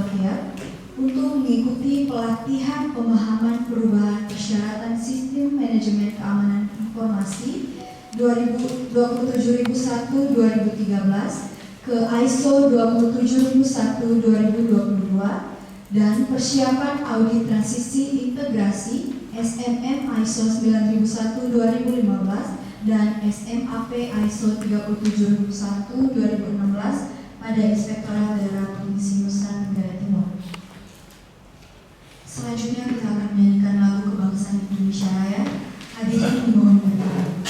Slovakia untuk mengikuti pelatihan pemahaman perubahan persyaratan sistem manajemen keamanan informasi 27001-2013 ke ISO 27001-2022 dan persiapan audit transisi integrasi SMM ISO 9001-2015 dan SMAP ISO 37001-2016 pada Inspektorat Daerah Provinsi Nusa Tenggara Timur. Selanjutnya kita akan menyanyikan lagu Kebangsaan Indonesia Raya. Hadirin dimohon berdiri.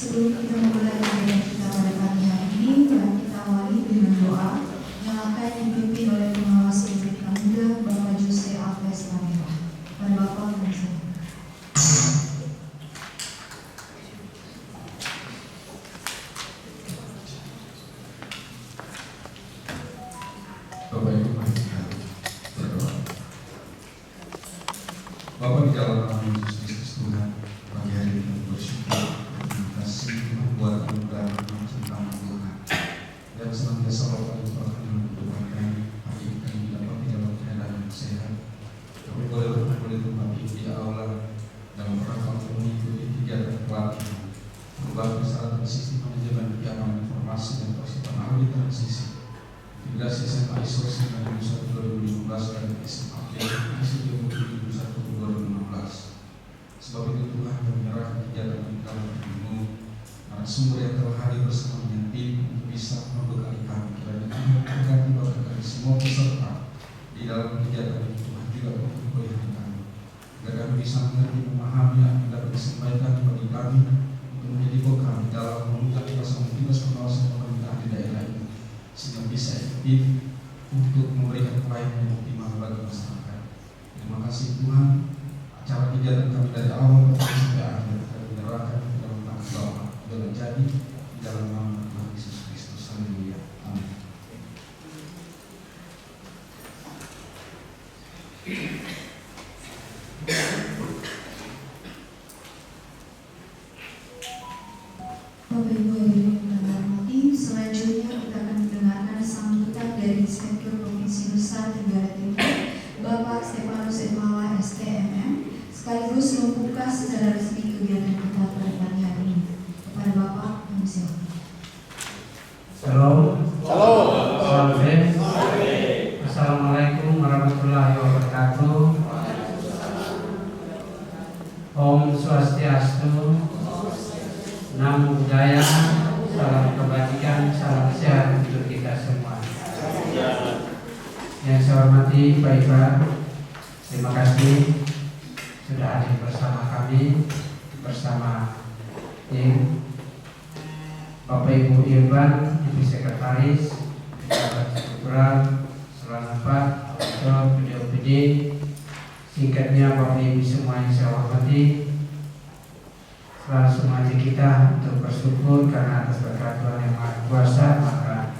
Sebelum kita memulai agenda kita pada pagi hari ini, mari kita awali dengan doa yang akan dipimpin oleh pengawas SMK Muda Bapak Jose Alves Lamela. Pada Bapak mengucapkan. Bapak Ibu, mari kita berdoa. Bapak di dalam nama Yesus Kristus Tuhan, pagi hari ini bersyukur. Kasih membuat anugerah tentang Tuhan dan senantiasa Bapak limpahkan dengan Tuhan kami hari ini kami dapat dalam keadaan yang sehat. Kami boleh berkumpul di tempat ini di aula dalam rangka untuk mengikuti kegiatan pelatihan perubahan persyaratan sistem manajemen keamanan informasi dan persiapan audit transisi integrasi SMA ISO 9001-2015 dan SMAP ISO 27001-2016. Sebab itu Tuhan kami menyerahkan kegiatan ini dalam narasumber yang telah hadir bersama dengan tim untuk bisa membekali kami kiranya Tuhan memberkati Bapak kami semua peserta di dalam kegiatan ini. Tuhan juga memperbolehkan kami agar kami bisa mengerti memahami yang dapat disampaikan bagi kami untuk menjadi bekal dalam kasih Tuhan, acara kegiatan kami dari awal sampai akhir kami menyerahkan ke dalam tangan Bapa dalam jadi dalam nama Tuhan Yesus Kristus. Haleluya. Amin. Bapak Ibu hadirin yang terhormati, selanjutnya kita akan mendengarkan sambutan dari Inspektur Provinsi Nusa Tenggara Timur, Bapak Stefanus Emawa STMM, sekaligus membuka secara resmi kegiatan kita pada pagi hari ini. Kepada Bapak, kami silakan. Shalom. Shalom. Assalamualaikum warahmatullahi wabarakatuh. Om Swastiastu. Namo Buddhaya. Salam kebajikan, salam sehat untuk kita semua. Yang saya hormati Pak Iba, terima kasih sudah hadir bersama kami, bersama tim Bapak Ibu Irban, Ibu Sekretaris, Bapak Struktural, Selanapa, Auditor, PDOPD, singkatnya Bapak Ibu semua yang saya hormati. Selalu semuanya kita untuk bersyukur karena atas berkat Tuhan yang Maha Kuasa, maka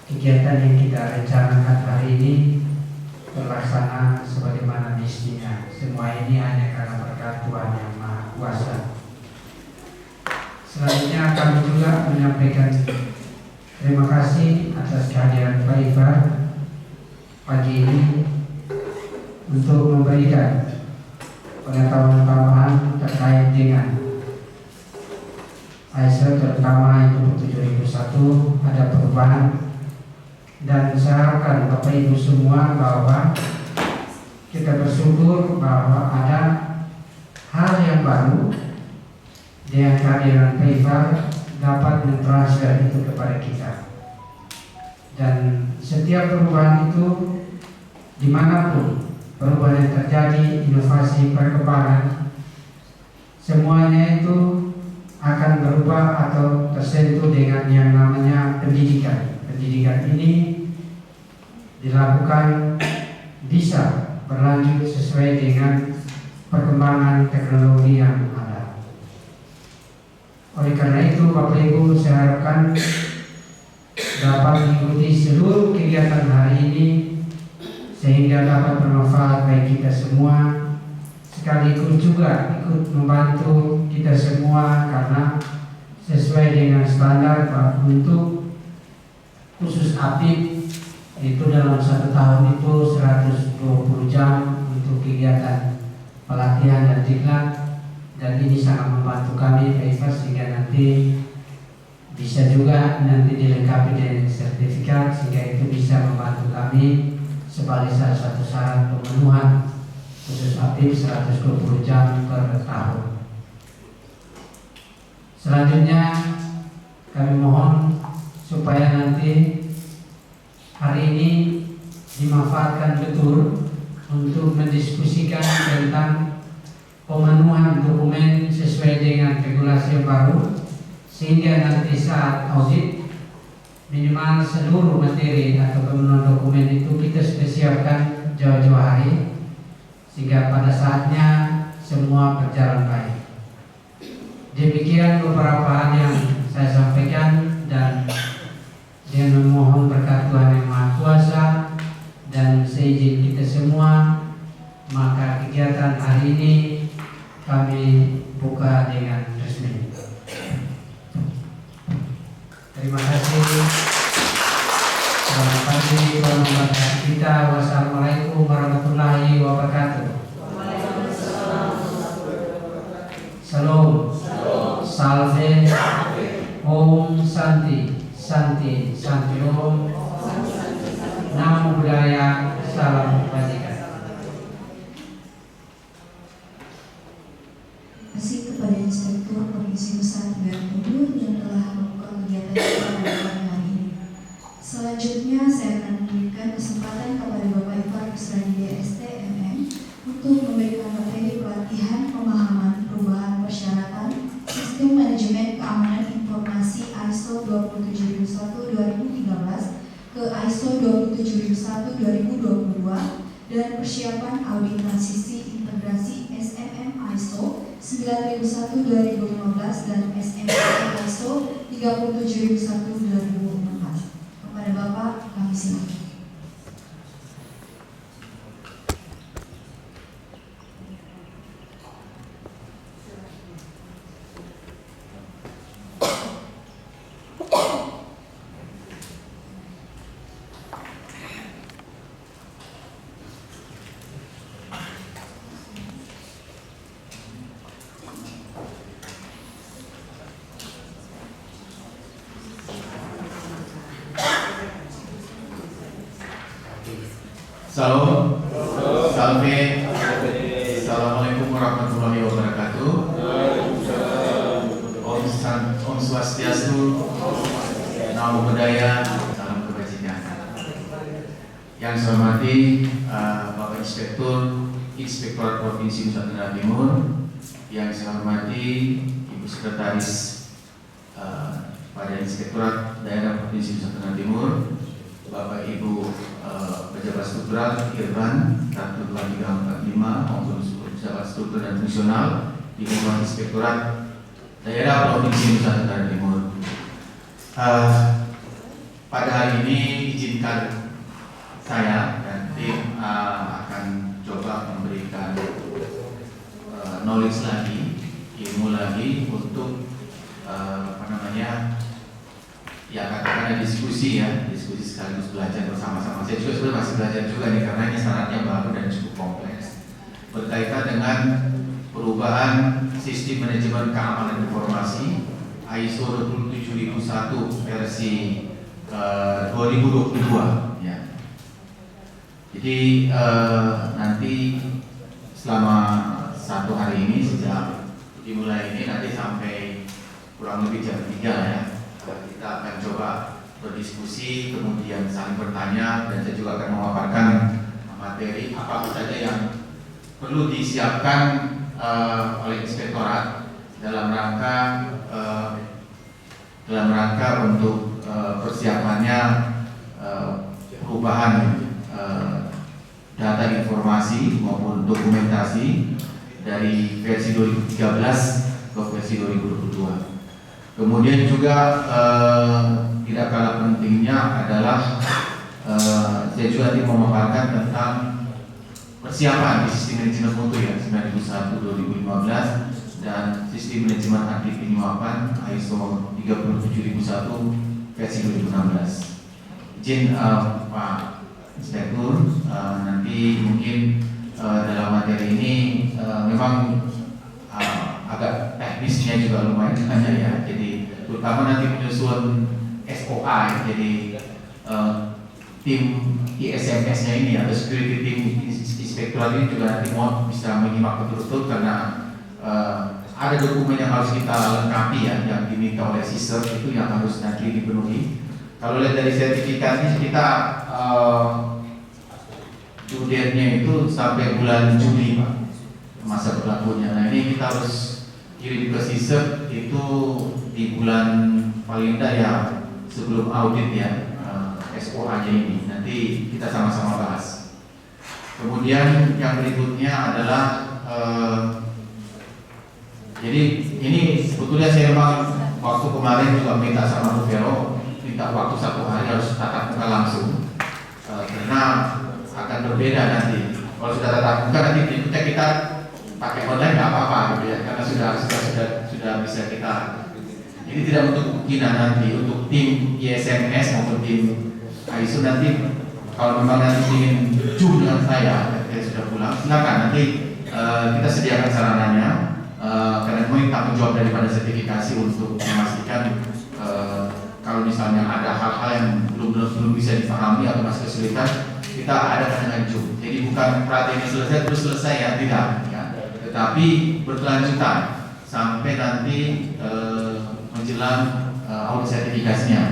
kegiatan yang kita rencanakan hari ini terlaksana sebagaimana mestinya. Semua ini hanya karena berkat Tuhan yang Maha Kuasa. Selanjutnya kami juga menyampaikan terima kasih atas kehadiran Pak Iba pagi ini untuk memberikan pengetahuan tambahan terkait dengan ISO terutama itu 7001 ada perubahan, dan saya harapkan Bapak Ibu semua bahwa kita bersyukur bahwa ada hal yang baru dengan kehadiran Pak Iba dapat mentransfer itu kepada kita, dan setiap perubahan itu dimanapun perubahan yang terjadi, inovasi, perkembangan, semuanya itu akan berubah atau tersentuh dengan yang namanya pendidikan. Pendidikan ini dilakukan bisa berlanjut sesuai dengan perkembangan teknologi yang ada. Oleh karena itu, Bapak Ibu, saya harapkan dapat mengikuti seluruh kegiatan hari ini sehingga dapat bermanfaat bagi kita semua, sekaligus juga ikut membantu kita semua karena sesuai dengan standar untuk khusus aktif itu dalam 1 tahun itu 120 jam untuk kegiatan pelatihan dan diklat, dan ini sangat membantu kami Pak Iba sehingga nanti bisa juga nanti dilengkapi dengan sertifikat sehingga itu bisa membantu kami sebagai salah satu syarat pemenuhan khusus aktif 120 jam per tahun. Selanjutnya kami mohon supaya nanti hari ini dimanfaatkan betul untuk mendiskusikan tentang pemenuhan dokumen sesuai dengan regulasi yang baru, sehingga nanti saat audit minimal seluruh materi atau pemenuhan dokumen itu kita sudah siapkan jauh-jauh hari, sehingga pada saatnya semua berjalan baik. Demikian beberapa hal yang saya sampaikan, dan dengan memohon berkat Tuhan yang Maha Kuasa dan seizin kita semua, maka kegiatan hari ini kami buka dengan resmi. Terima kasih. Selamat pagi, Tuhan kita. Wassalamualaikum warahmatullahi wabarakatuh. Salam. Salve. Om Santi. Santi. Santi Om. Namo Buddhaya. Salam kebajikan. Terima kasih kepada Inspektur Provinsi Nusa Tenggara Timur yang telah membuka kegiatan kita pada pagi hari ini. Selanjutnya saya akan memberikan kesempatan kepada Bapak Ibu Kusradi STMM untuk memberikan materi pelatihan pemahaman perubahan persyaratan Sistem Manajemen Keamanan Informasi ISO 27001-2013 ke ISO 27001-2022 dan persiapan audit transisi integrasi SMM ISO 9001-2015 dan SMM ISO 37001-2016. Kepada Bapak, kami silakan. Salam, salve, assalamualaikum warahmatullahi wabarakatuh. Om Swastiastu, Namo Buddhaya, salam kebajikan. Yang saya hormati Bapak Inspektur Inspektorat Provinsi Nusa Tenggara Timur, yang saya hormati Ibu Sekretaris pada Inspektorat Daerah Provinsi Nusa Tenggara Timur, Bapak Ibu pejabat struktural, Irban, Kartu 2345 maupun pejabat struktur dan fungsional di lingkungan Inspektorat Daerah Provinsi Nusa Tenggara Timur. Pada hari ini izinkan saya dan tim akan coba memberikan knowledge lagi, ilmu lagi untuk ya katakan diskusi sekaligus belajar bersama-sama. Saya juga sebenarnya masih belajar juga nih karena ini syaratnya baru dan cukup kompleks berkaitan dengan perubahan sistem manajemen keamanan informasi ISO 27001 versi 2022 ya. Jadi nanti selama 1 hari ini sejak dimulai ini nanti sampai kurang lebih jam 3 ya. Kita akan coba berdiskusi, kemudian saling bertanya, dan saya juga akan memaparkan materi apa saja yang perlu disiapkan oleh Inspektorat dalam rangka untuk persiapannya perubahan data informasi maupun dokumentasi dari versi 2013 ke versi 2022. Kemudian juga tidak kalah pentingnya adalah saya juga nanti memaparkan tentang persiapan di sistem manajemen mutu ya 9001-2015 dan sistem manajemen anti penyuapan ISO 37001 versi 2016. Izin Pak Inspektur, nanti mungkin dalam materi ini memang agak teknisnya juga lumayan banyak ya. Jadi terutama nanti menyusun SOA ya. Jadi tim ISMS-nya ini atau security team Inspektorat ini juga nanti mau bisa menyimak betul-betul karena ada dokumen yang harus kita lengkapi ya, yang diminta oleh CISR itu yang harus nanti dipenuhi. Kalau lihat dari sertifikatnya kita due date-nya itu sampai bulan Juli Pak, masa berlakunya. Nah ini kita harus kirim ke CISR itu di bulan paling tidak ya sebelum audit ya SOA-nya ini. Nanti kita sama-sama bahas. Kemudian yang berikutnya adalah jadi ini sebetulnya saya memang waktu kemarin juga minta sama Bu Vero minta waktu 1 hari harus tatap muka langsung karena akan berbeda nanti. Kalau sudah tatap muka nanti berikutnya kita pakai online nggak apa-apa gitu ya karena sudah bisa kita. Ini tidak untuk kemungkinan nanti untuk tim ISMS maupun tim ISO nanti kalau memang nanti ingin zoom dengan saya sudah pulang silakan nanti kita sediakan sarananya karena memang tanggung jawab daripada sertifikasi untuk memastikan kalau misalnya ada hal-hal yang belum bisa dipahami atau masih kesulitan kita ada dengan zoom. Jadi bukan perhatian ini selesai terus selesai ya tidak ya. Tetapi berkelanjutan sampai nanti menjelang audit sertifikasinya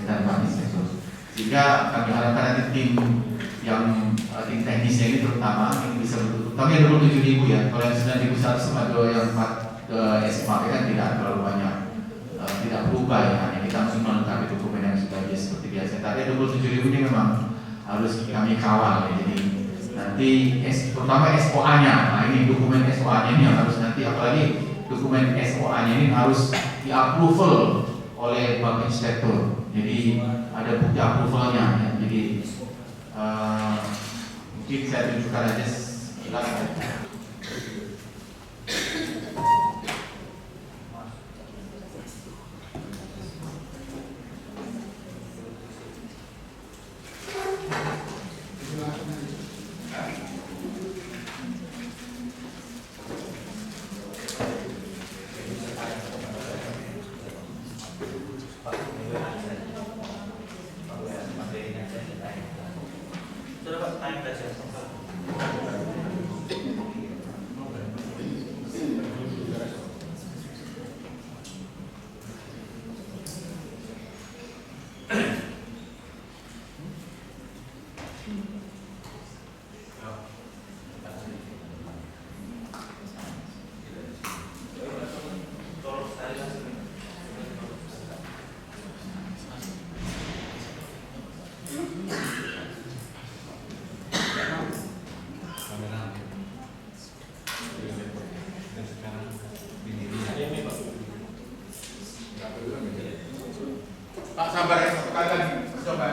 dan Pak Inspektur. Sehingga kami harapkan nanti tim yang tim teknisnya ini terutama ini bisa betul. Kami ada 27.000 ya. Kalau yang 9.100 sama yang 4 SMAP kan tidak terlalu banyak, tidak berubah ya. Hanya kita harus melengkapi dokumen yang sudah seperti biasa. Tapi 27.000 ini memang harus kami kawal ya. Jadi nanti terutama SOA-nya. Nah ini dokumen SOA-nya ini yang harus nanti, apalagi dokumen SOA-nya ini harus di-approval oleh Bank Inspektur. Jadi ada bukti approvalnya ya. Jadi mungkin saya tunjukkan aja sekilas. Pak sabar ya, sekali lagi coba.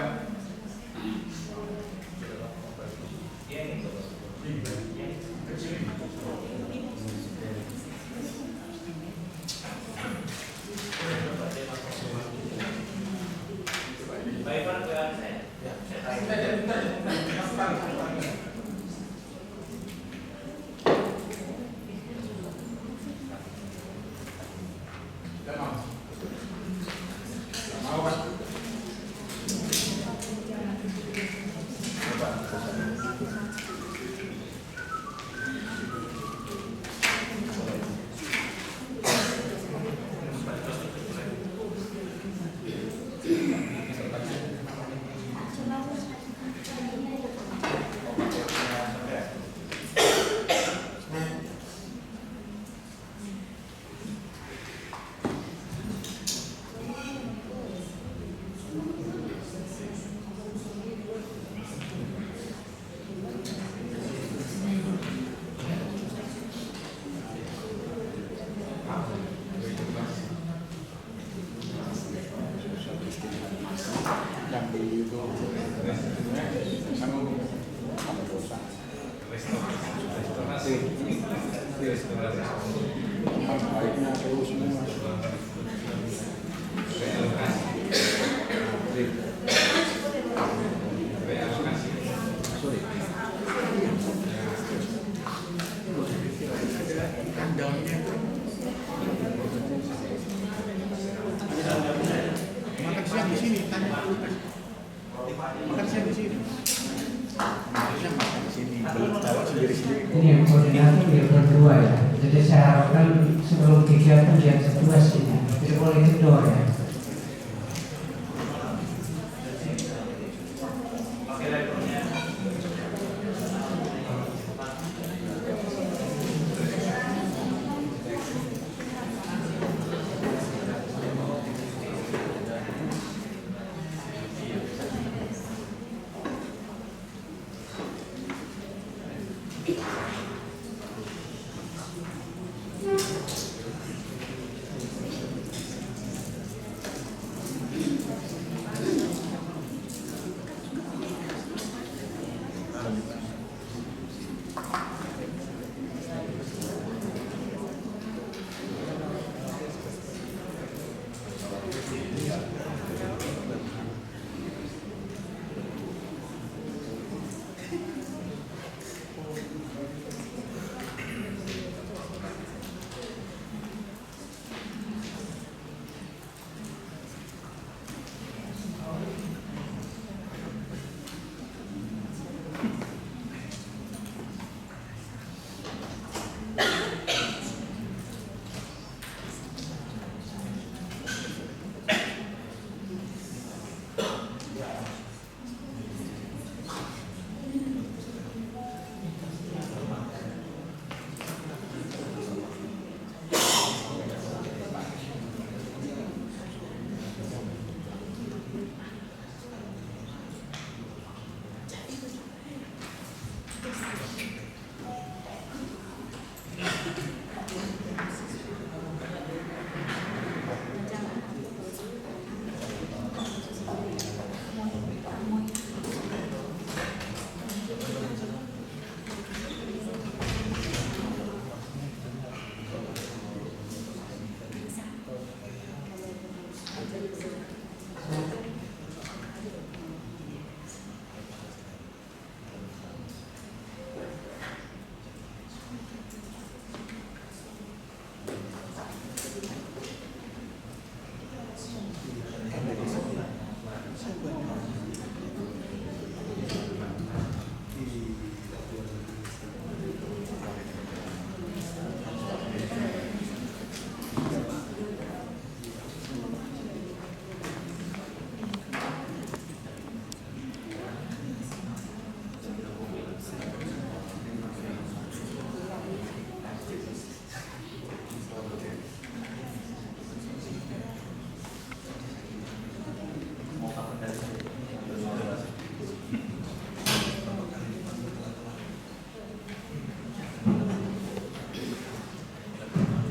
Ini yang koordinator ya berdua ya. Jadi saya harapkan sebelum kegiatan dia berdua sini. Tidak boleh kendor ya.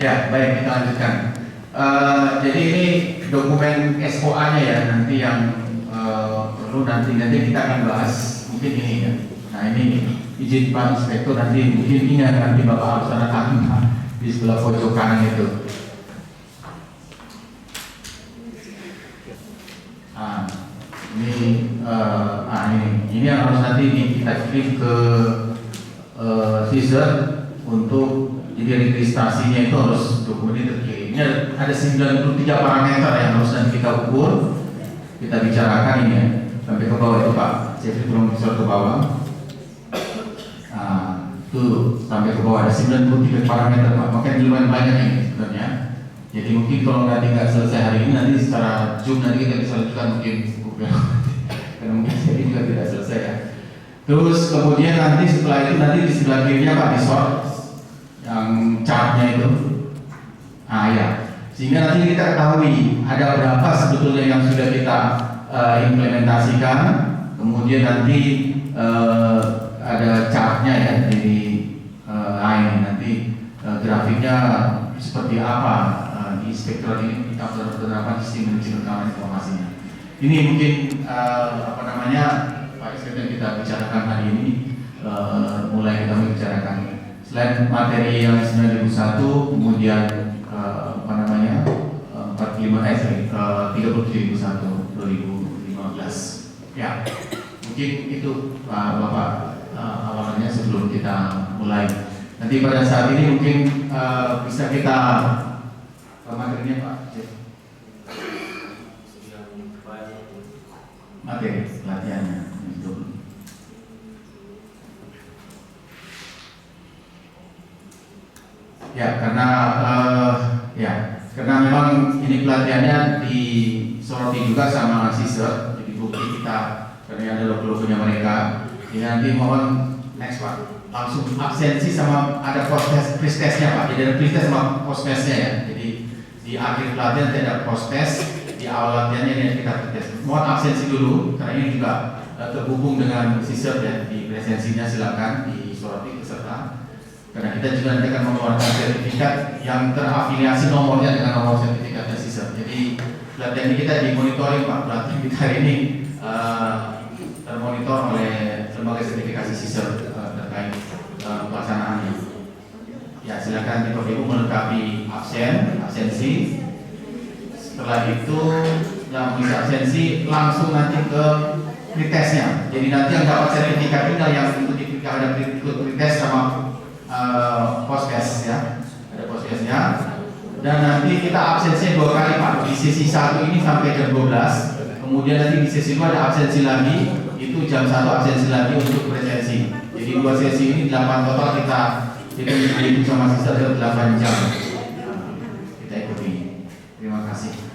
Ya, baik, kita lanjutkan. Jadi ini dokumen SOA-nya ya, nanti yang perlu nanti kita akan bahas mungkin ini ya. Nah ini izin Pak Inspektur, nanti mungkin ini nanti Bapak harus tanda tangan di sebelah pojok kanan itu. Ini yang harus nanti kita kirim ke Caesar untuk jadi registrasinya itu harus dokumennya terkirim. Ini ada 93 parameter yang harus nanti kita ukur, kita bicarakan ini ya, sampai ke bawah itu Pak. Saya belum bisa ke bawah. Tuh sampai ke bawah ada 93 parameter Pak. Makanya lumayan banyak ini sebenarnya. Jadi mungkin kalau nanti nggak selesai hari ini, nanti secara Zoom nanti kita bisa lanjutkan mungkin karena mungkin ini juga tidak selesai ya. Terus kemudian nanti setelah itu nanti di sebelah kirinya Pak di sort yang chartnya itu, ya. Sehingga nanti kita ketahui ada berapa sebetulnya yang sudah kita implementasikan. Kemudian nanti ada chartnya ya, jadi ini nanti grafiknya seperti apa di Inspektorat ini kita penerapan sistem manajemen keamanan informasinya. Ini mungkin Pak Inspektur kita bicarakan hari ini, mulai kita bicarakan. Selain materi yang 9001, kemudian 37.1 2015. Ya, mungkin itu Bapak awalannya sebelum kita mulai. Nanti pada saat ini mungkin bisa kita materinya Pak. Materi latihannya. Ya, karena memang ini pelatihannya disoroti juga sama Caesar, jadi bukti kita karena ada logo-logonya mereka. Jadi nanti mohon next Pak, langsung absensi sama ada post testnya Pak. Jadi ada pre test sama post testnya ya. Jadi di akhir pelatihan tidak ada post test, di awal latihannya ini kita pre test. Mohon absensi dulu karena ini juga terhubung dengan Caesar ya. Di presensinya silakan disoroti peserta. Karena kita juga nanti akan mengeluarkan sertifikat yang terafiliasi nomornya dengan nomor sertifikatnya Caesar. Jadi pelatihan ini kita dimonitoring Pak. Pelatihan kita hari ini termonitor oleh lembaga sertifikasi Caesar terkait pelaksanaannya. Ya, silakan Bapak Ibu melengkapi absensi. Setelah itu yang mengisi absensi langsung nanti ke pretestnya. Jadi nanti yang dapat sertifikat ini yang ada ikut pretest sama post-test ya, ada post-testnya. Dan nanti kita absensi 2 kali Pak, di sesi 1 ini sampai jam 12. Kemudian nanti di sesi 2 ada absensi lagi, itu jam 1 absensi lagi untuk presensi. Jadi 2 sesi ini 8 total kita itu sama sisa 8 jam. Kita ikuti. Terima kasih.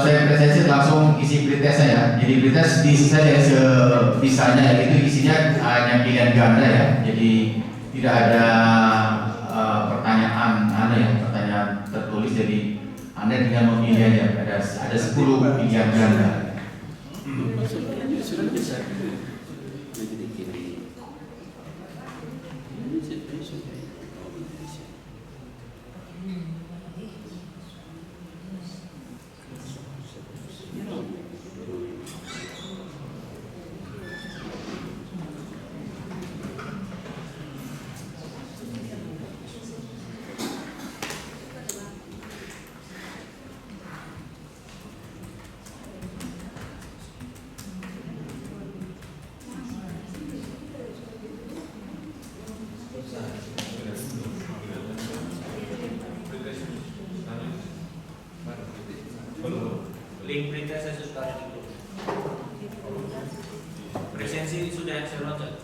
saya presensi langsung isi pretestnya ya. Jadi pretest diisi saja sebisanya ya. Itu isinya hanya pilihan ganda ya. Jadi tidak ada pertanyaan pertanyaan tertulis. Jadi Anda tinggal memilih aja. Ada 10 pilihan ganda. Link berita saya sudah itu. Presensi sudah saya loncat.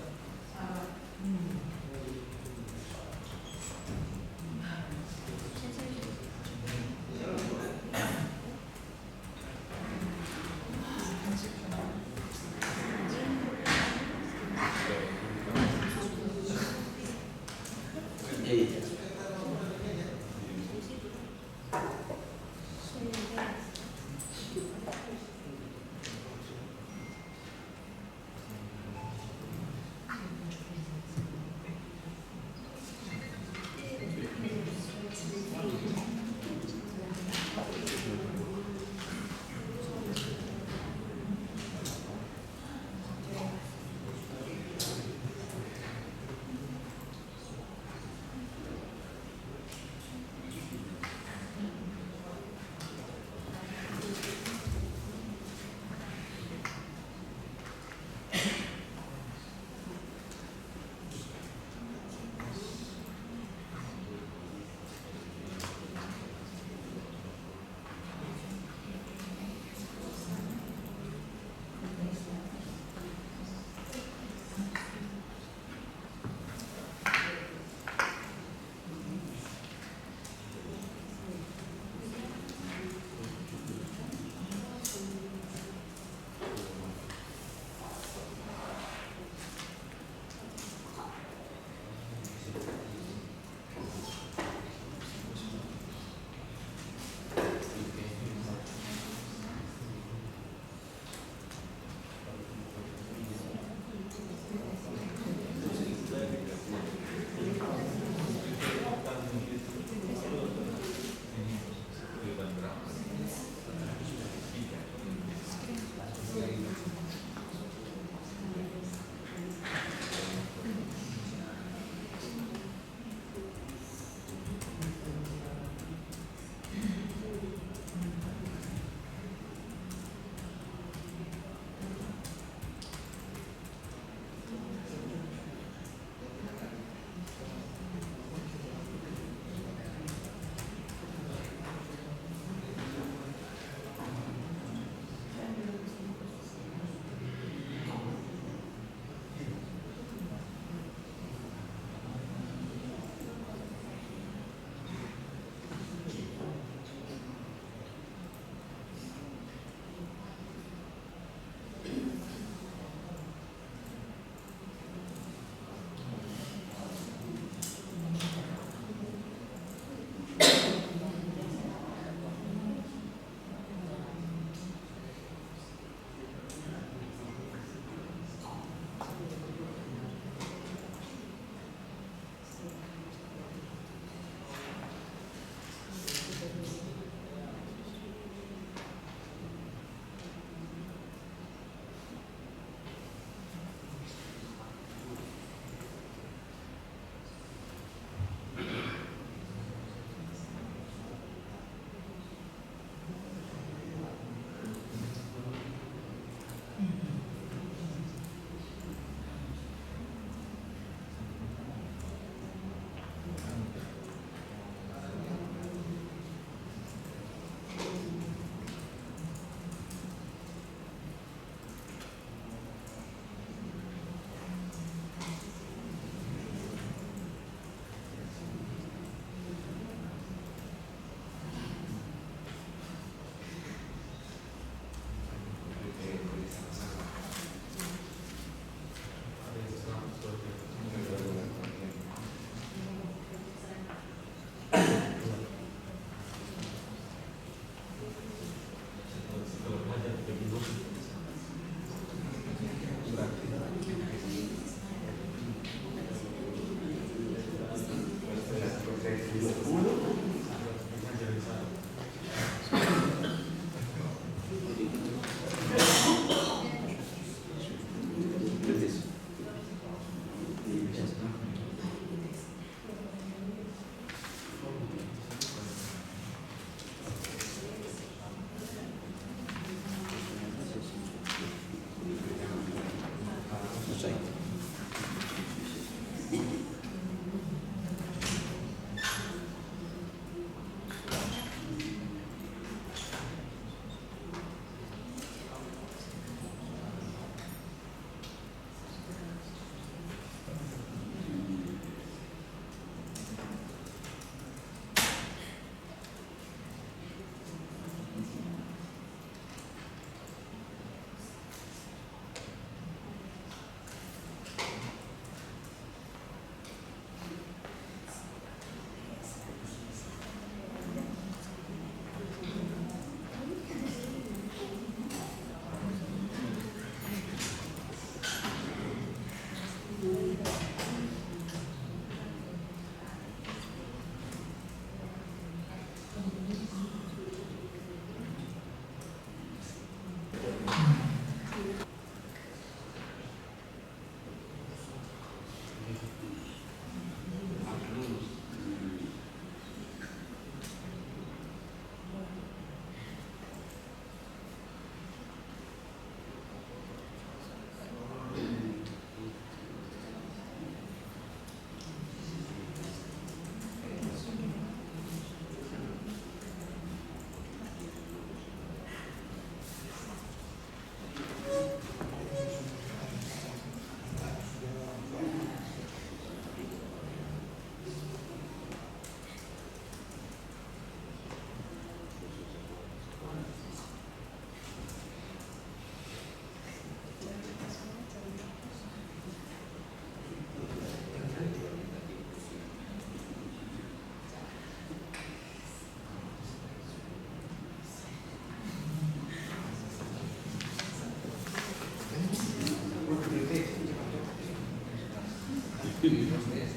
Sebisanya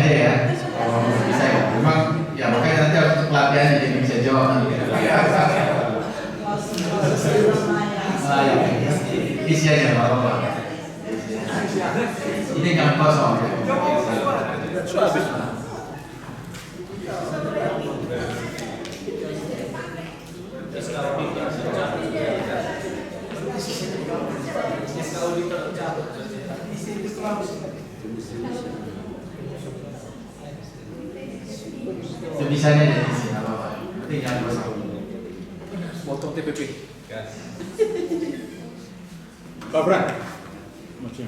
aja ya. Oh, bisa ya. Memang ya makanya nanti harus untuk pelatihan jadi bisa jawab nanti. Isi aja nggak apa-apa. Ini kan kosong. Sebisanya aja isi nggak apa-apa. Nanti jangan kosong. Potong TPP. Pak Bran. Macam.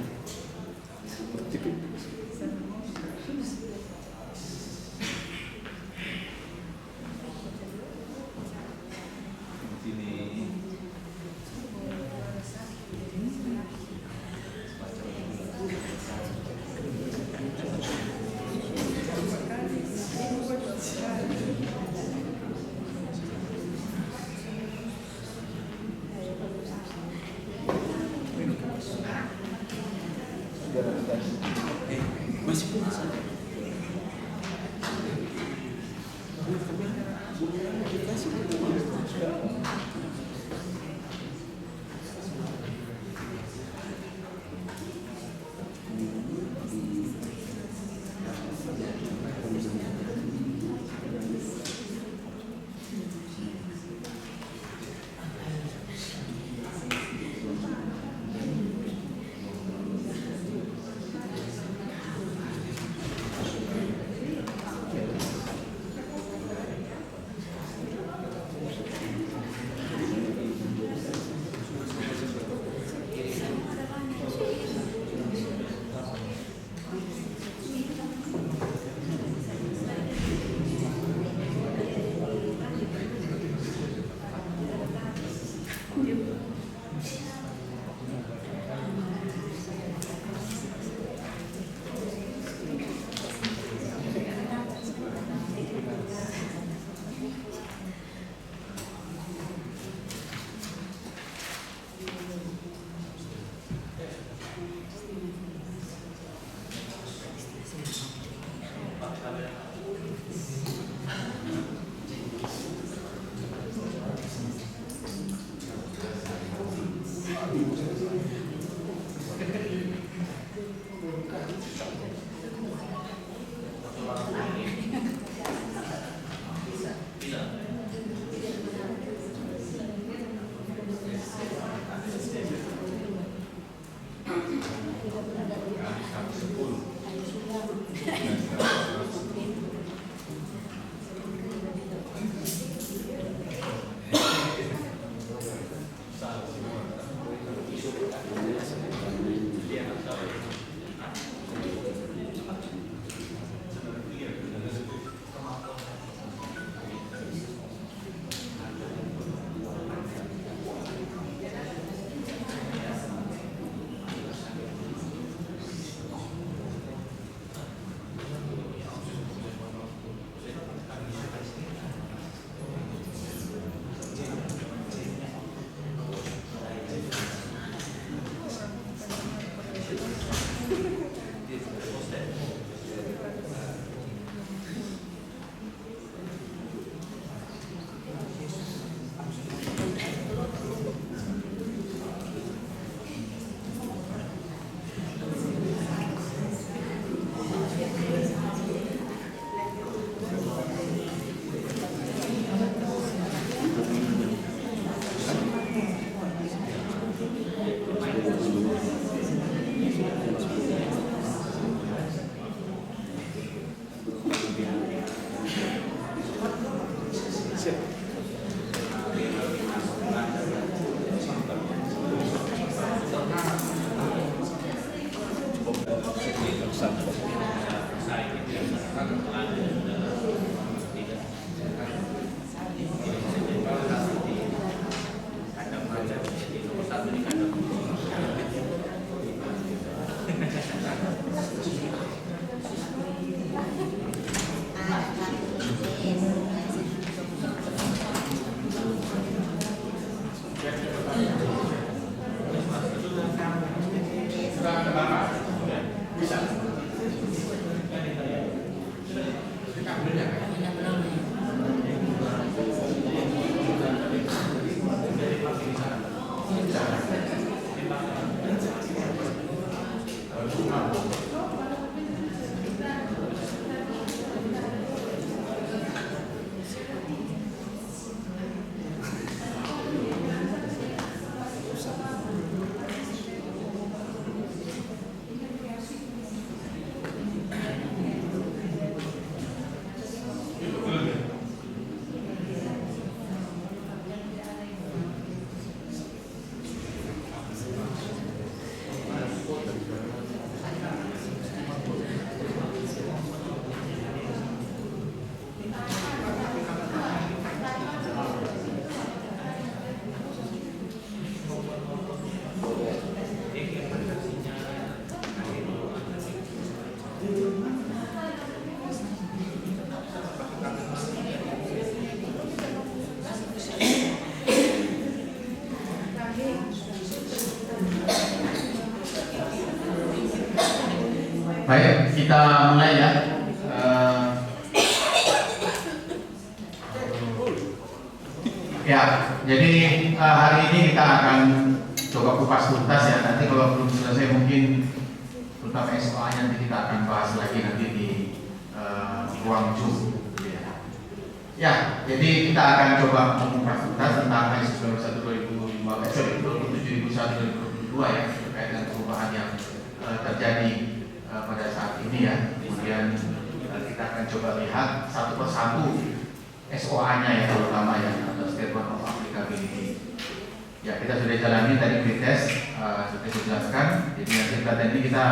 Baik, kita mulai ya. Ya, jadi hari ini kita akan coba kupas tuntas ya. Nanti kalau belum selesai mungkin terutama SOA nanti kita akan bahas lagi nanti di Guangzhou. Ya, jadi kita akan coba mengupas tuntas tentang ISO 27001-2022 ya, terkait dengan perubahan yang terjadi pada saat ini ya. Kemudian kita akan coba lihat satu persatu SOA-nya ya, terutama ya, atau Statement of Applicability. Ya, kita sudah jalani tadi pretest, sudah dijelaskan. Jadi nanti pelatihan ini kita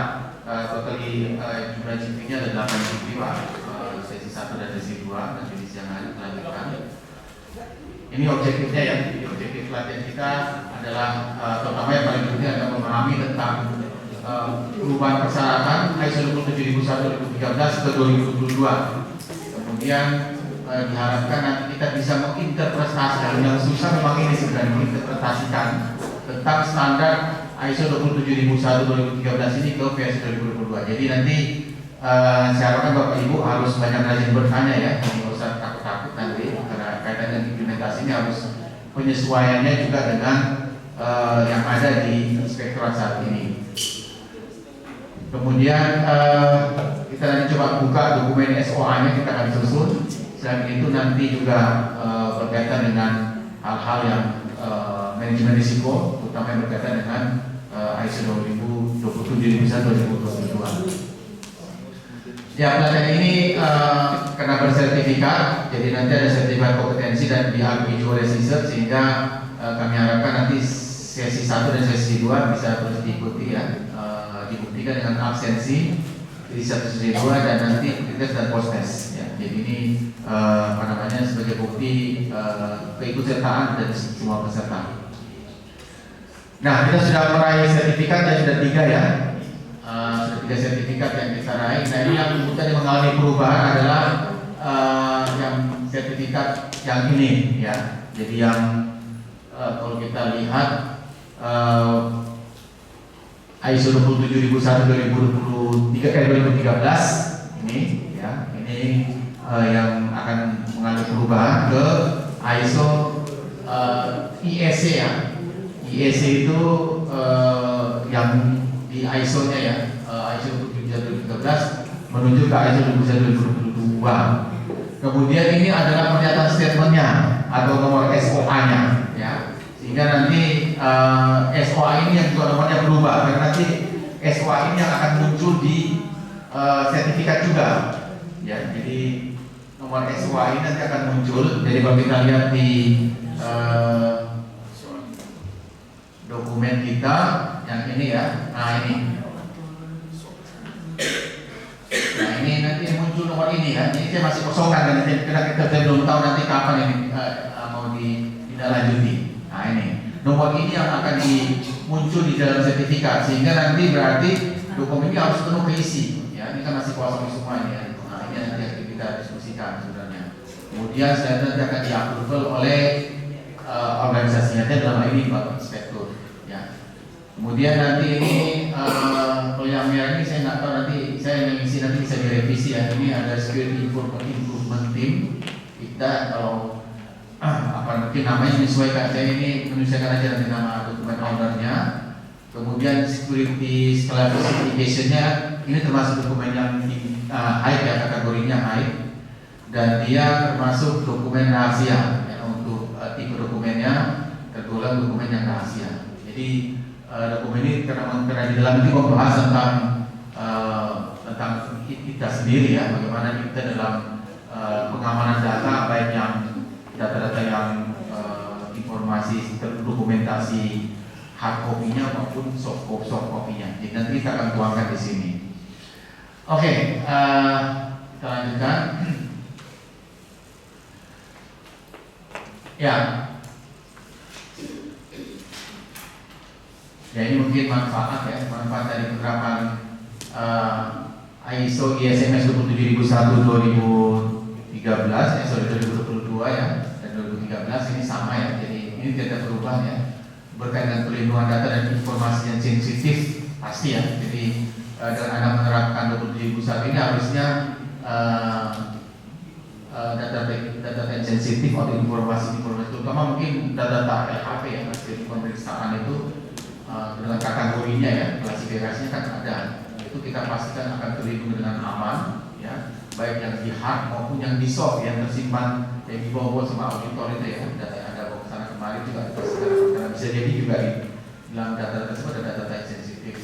totally jumlah GP-nya ada 8 GP Pak, sesi 1 dan sesi 2, nanti di siang hari kita lanjutkan. Ini objektifnya ya, jadi objektif pelatihan kita adalah terutama yang paling penting adalah memahami tentang perubahan persyaratan ISO 27001-2013 ke 2022. Kemudian diharapkan nanti kita bisa menginterpretasikan, yang susah memang ini sebenarnya, menginterpretasikan tentang standar ISO 27001-2013 ini ke versi 2022. Jadi nanti saya harapkan Bapak Ibu harus banyak rajin bertanya ya, tidak usah takut-takut nanti karena kaitan dengan implementasi ini harus penyesuaiannya juga dengan yang ada di inspektorat saat ini. Kemudian kita nanti coba buka dokumen SOA-nya, kita akan susun. Selain itu nanti juga berkaitan dengan hal-hal yang manajemen risiko, terutama yang berkaitan dengan ISO 27001-2022. Ya, pelatihan ini karena bersertifikat, jadi nanti ada sertifikat kompetensi dan diakui oleh research, sehingga kami harapkan nanti sesi 1 dan sesi 2 bisa terus diikuti ya, dibuktikan dengan absensi di sesi 2 dan nanti tes dan post test ya. Jadi ini sebagai bukti keikutsertaan dari semua peserta. Nah, kita sudah meraih sertifikat dan sudah 3 ya. Sudah 3 sertifikat yang kita raih. Nah, ini yang kemudian mengalami perubahan adalah yang sertifikat yang ini ya. Jadi yang kalau kita lihat ISO 27001-2013 ini ya, ini yang akan mengalami perubahan ke ISO IEC ya. IEC itu yang di ISO-nya ya, ISO 27013 menuju ke ISO 27022. Kemudian ini adalah pernyataan statementnya atau nomor SOA-nya ya. Sehingga nanti SOA ini yang juga nomornya berubah, karena nanti SOA ini yang akan muncul di sertifikat juga ya. Jadi nomor SOA ini nanti akan muncul. Jadi kalau kita lihat di dokumen kita yang ini ya, nah ini nanti muncul nomor ini ya. Ini saya masih kosongkan karena kita belum tahu nanti kapan ini mau ditindaklanjuti. Nah ini nomor ini yang akan muncul di dalam sertifikat, sehingga nanti berarti dokumen ini harus penuh keisi ya. Ini kan masih kosong semua ini ya. Nah ini nanti yang kita diskusikan sebenarnya. Kemudian selanjutnya nanti akan di-approval oleh organisasinya, dalam hal ini Bapak Inspektur ya. Kemudian nanti ini kalau yang merah ini saya nggak tahu, nanti saya yang isi nanti bisa direvisi ya. Ini ada security improvement team. Kita kalau mungkin namanya menyesuaikan, saya ini menyesuaikan aja nanti nama dokumen ownernya. Kemudian security classification-nya ini termasuk dokumen yang high ya, kategorinya high, dan dia termasuk dokumen rahasia ya, untuk tipe dokumennya tergolong dokumen yang rahasia. Jadi dokumen ini karena di dalam itu membahas tentang kita sendiri ya, bagaimana kita dalam pengamanan data, baik yang data-data yang informasi dokumentasi hard copy-nya maupun soft copy-nya. Jadi nanti kita akan tuangkan di sini. Oke, kita lanjutkan. Ya. Ya, ini mungkin manfaat dari penerapan ISO ISMS 27001-2013, sorry 2022 ya, dan 2013 ini sama ya. Jadi ini tidak berubah ya. Berkaitan dengan perlindungan data dan informasi yang sensitif pasti ya. Jadi dan Anda menerapkan 27.001 ini harusnya data sensitif atau informasi terutama mungkin data LHP ya, hasil pemeriksaan itu dengan kategorinya ya, klasifikasinya kan ada. Itu kita pastikan akan terlindungi dengan aman ya, baik yang di hard maupun yang di soft yang tersimpan yang dibawa sama auditor itu ya, data yang ada bawa ke sana kemarin juga dipastikan karena bisa jadi juga di dalam data tersebut ada data yang sensitif.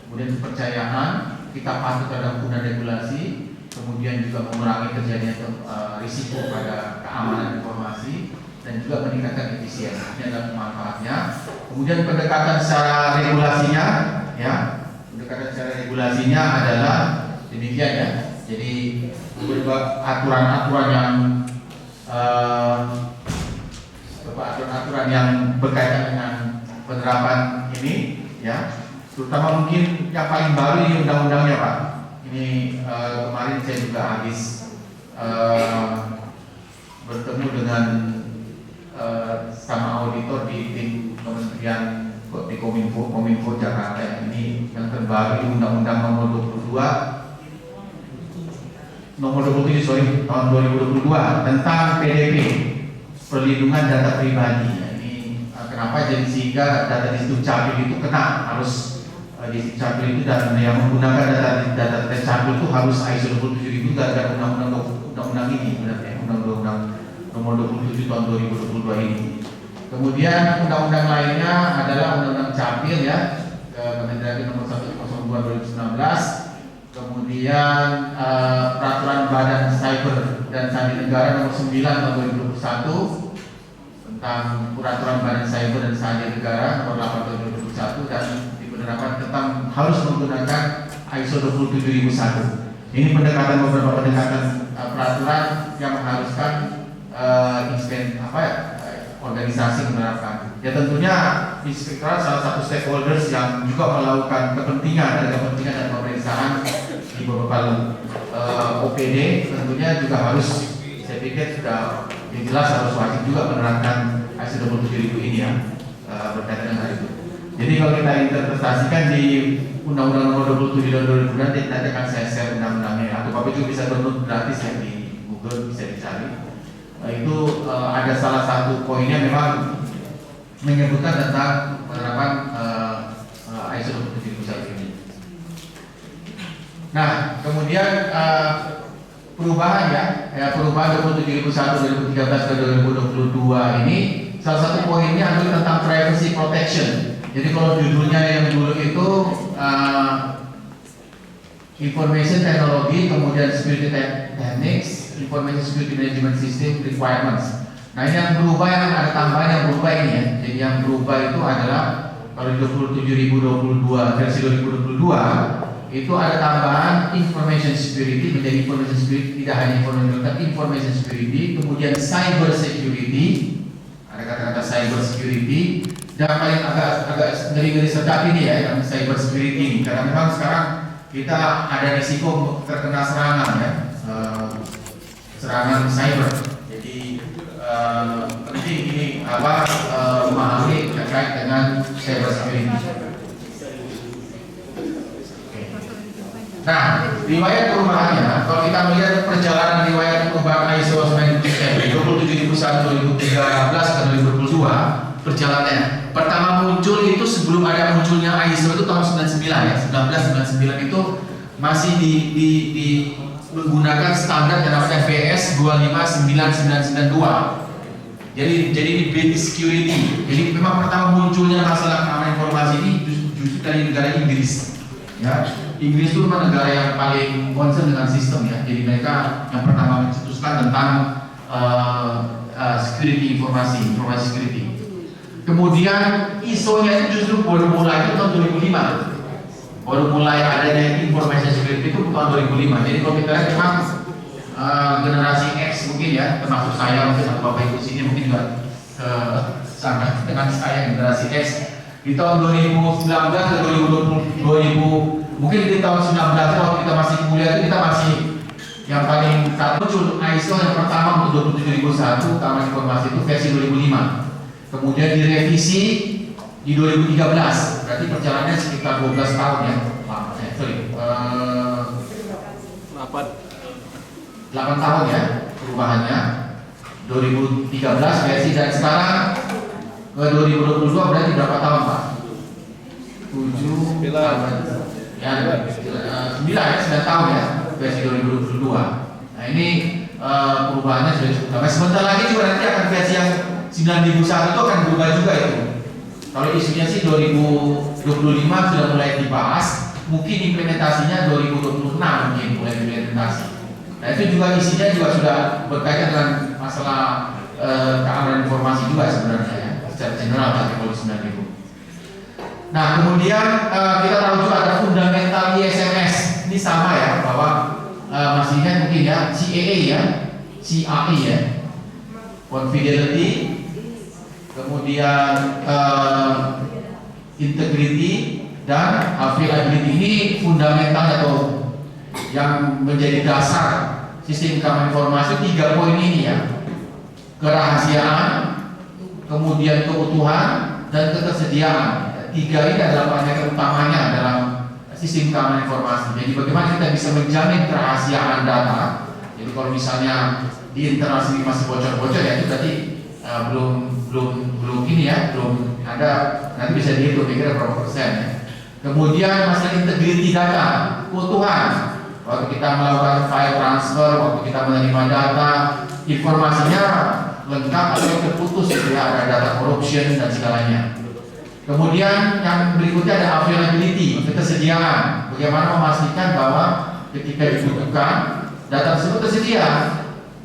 Kemudian kepercayaan, kita patuh terhadap undang regulasi, kemudian juga mengurangi terjadinya risiko pada keamanan informasi dan juga meningkatkan efisiensi. Ini adalah manfaatnya. Kemudian pendekatan secara regulasinya, ya, pendekatan secara regulasinya adalah demikian ya. Jadi beberapa aturan-aturan yang berkaitan dengan penerapan ini, ya, terutama mungkin yang paling baru ini undang-undangnya Pak. Ini kemarin saya juga habis bertemu dengan sama auditor di tim Kementerian di Kominfo Jakarta. Ini yang terbaru di Undang-Undang Nomor 27 tahun 2022 tentang PDP, perlindungan data pribadi. Ini kenapa jadi sehingga data di situ capil itu kena harus di capil itu, dan yang menggunakan data capil itu harus ISO 27000 dan undang-undang ini berarti undang-undang nomor 27 tahun 2022 ini. Kemudian undang-undang lainnya adalah undang-undang capil ya, Kemendagri nomor 102 2019. Kemudian peraturan Badan Cyber dan Sandi Negara nomor 9 tahun 2021 tentang peraturan Badan Cyber dan Sandi Negara nomor 8 tahun 2021 dan dipenerapan tentang harus menggunakan ISO 27001. Ini beberapa pendekatan peraturan yang mengharuskan organisasi menerapkan. Ya tentunya Inspektorat salah satu stakeholders yang juga melakukan kepentingan dan pemeriksaan di beberapa OPD, tentunya juga harus, saya pikir sudah jelas harus wajib juga menerapkan ISO 27000 ini ya, berkaitan dengan itu. Jadi kalau kita interpretasikan di Undang-Undang Nomor 27 tahun 2000 nanti akan saya share undang-undangnya, atau Bapak juga bisa download gratis ya di Google, bisa dicari. Itu ada salah satu poinnya memang menyebutkan tentang penerapan ISO 27001 ini. Nah, kemudian perubahan perubahan 27001 2013 ke 2022 ini salah satu poinnya adalah tentang privacy protection. Jadi kalau judulnya yang dulu itu information technology, kemudian security techniques, information security management system requirements. Nah ini yang berubah, yang ada tambahan yang berubah ini ya. Jadi yang berubah itu adalah kalau di 27022 versi 2022 itu ada tambahan information security menjadi information security, tidak hanya information tapi information security, kemudian cyber security, ada kata-kata cyber security, dan paling agak ngeri-ngeri sedap ini ya yang cyber security ini, karena memang sekarang kita ada risiko terkena serangan ya, serangan cyber. Jadi penting ini memahami terkait dengan cyber security. Nah, riwayat perubahannya, kalau kita melihat perjalanan riwayat perubahan ISO 27001 2013 ke 2022 perjalanannya. Pertama muncul itu sebelum ada munculnya ISO itu tahun 99 ya, 1999 itu masih di menggunakan standar yang namanya VS 25992. Jadi ini British Security. Jadi memang pertama munculnya masalah keamanan informasi ini justru dari negara Inggris. Ya, Inggris itu memang negara yang paling concern dengan sistem ya. Jadi mereka yang pertama mencetuskan tentang security informasi security. Kemudian ISO-nya itu justru baru mulai itu tahun 2005. Baru mulai adanya information security itu tahun 2005. Jadi kalau kita lihat memang generasi X mungkin ya, termasuk saya mungkin atau Bapak Ibu sini mungkin juga sama dengan saya generasi X. Di tahun 2019 ke 2020 mungkin di tahun 19 waktu kita masih kuliah kita masih yang paling muncul ISO yang pertama untuk 27001 keamanan informasi itu versi 2005. Kemudian direvisi di 2013, berarti perjalanannya sekitar 12 tahun ya. 8 tahun ya perubahannya. 2013 versi dan sekarang ke 2022 berarti berapa tahun Pak? 7 tahun ya, 9 tahun ya versi 2022. Nah ini perubahannya sudah cukup lama. Sebentar lagi juga nanti akan versi yang 9001 itu akan berubah juga itu. Kalau isunya sih 2025 sudah mulai dibahas, mungkin implementasinya 2026 mungkin mulai implementasi. Nah itu juga isinya juga sudah berkaitan dengan masalah keamanan informasi juga sebenarnya ya, secara general dari Polisi 9000. Nah kemudian kita tahu juga ada fundamental ISMS. Ini sama ya, bahwa masih ingat mungkin ya, CAA ya, CAA ya, confidentiality, kemudian integrity dan availability. Ini fundamental atau yang menjadi dasar sistem keamanan informasi. 3 poin ini ya, kerahasiaan, kemudian keutuhan dan ketersediaan. 3 ini adalah parameter utamanya dalam sistem keamanan informasi. Jadi bagaimana kita bisa menjamin kerahasiaan data. Jadi kalau misalnya di internal sendiri masih bocor-bocor ya, itu berarti belum ini ya, belum ada, nanti bisa dihitung kira berapa persen ya. Kemudian masalah integriti data, keutuhan. Waktu kita melakukan file transfer, waktu kita menerima data, informasinya lengkap atau terputus gitu ya, ada data corruption dan segalanya. Kemudian yang berikutnya ada availability, ketersediaan. Bagaimana memastikan bahwa ketika dibutuhkan data tersebut tersedia.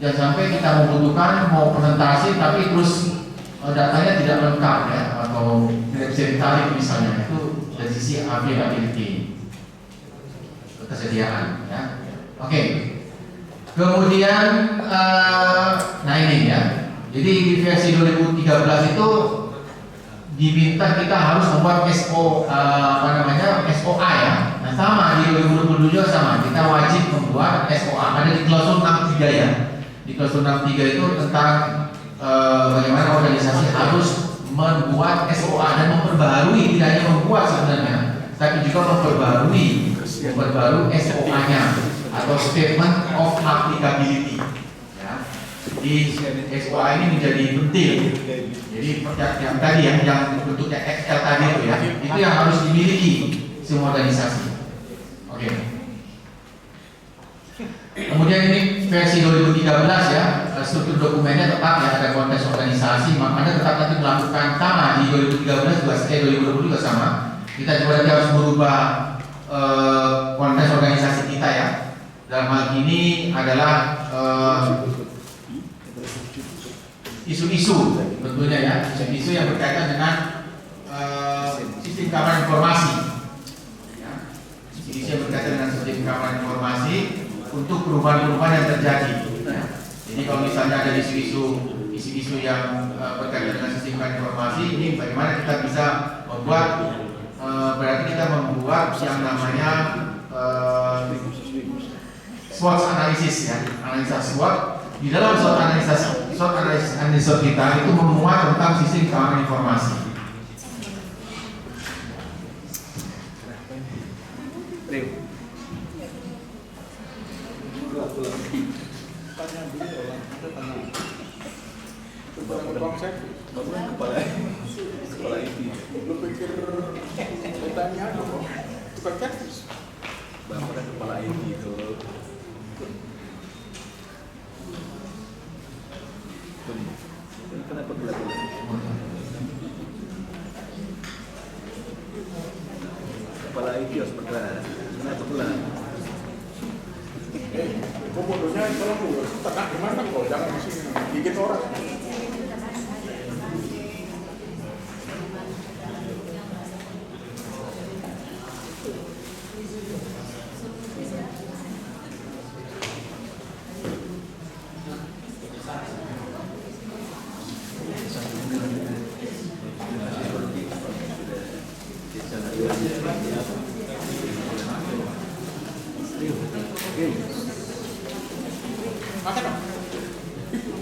Jangan sampai kita membutuhkan mau presentasi tapi terus datanya tidak lengkap ya, atau tidak bisa ditarik misalnya. Itu dari sisi availability, ketersediaan ya. Oke. Kemudian nah ini ya. Jadi di versi 2013 itu diminta kita harus membuat SOA ya. Nah sama di 2022 juga sama, kita wajib membuat SOA. Ada di klausul 63 ya. Di klausul 63 itu tentang bagaimana organisasi harus membuat SOA dan memperbaharui, tidak hanya membuat sebenarnya, tapi juga memperbarui SOA-nya atau Statement of Applicability. Ya. Di SOA ini menjadi penting. Jadi yang tadi yang bentuknya Excel tadi itu ya, itu yang harus dimiliki semua organisasi. Oke. Kemudian ini versi 2013 ya, struktur dokumennya tetap ya, ada konteks organisasi, makanya tetap nanti melakukan sama di 2013 juga, 2020 juga sama. Kita juga nanti harus merubah konteks organisasi kita ya. Dalam hal ini adalah isu-isu tentunya ya, isu-isu yang berkaitan dengan sistem keamanan informasi ya. Isu-isu yang berkaitan dengan sistem keamanan informasi untuk perubahan-perubahan yang terjadi ya. Jadi kalau misalnya ada isu-isu yang berkaitan dengan sistem keamanan informasi, ini bagaimana kita bisa membuat berarti kita membuat yang namanya SWOT analisis ya, analisa SWOT. Di dalam SWOT analisis kita itu memuat tentang sistem keamanan informasi. Kepala inti. Lu pikir bertanya dong, tukang servis. Bapak dan kepala inti itu. Kenapa gelap-gelap? Kepala inti harus bergerak. Kenapa gelap? Kok bodohnya kalau lu tengah gimana kok? Jangan di sini gigit orang. Makan dong.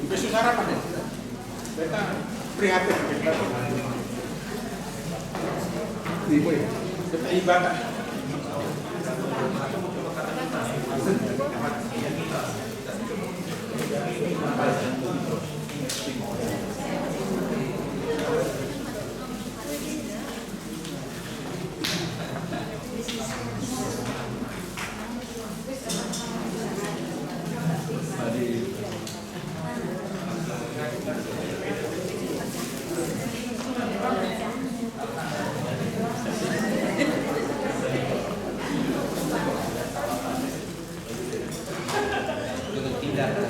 Besok sarapan ya. Kita prihatin kita. Di boy. Dapat ibadah. Dengan tindakan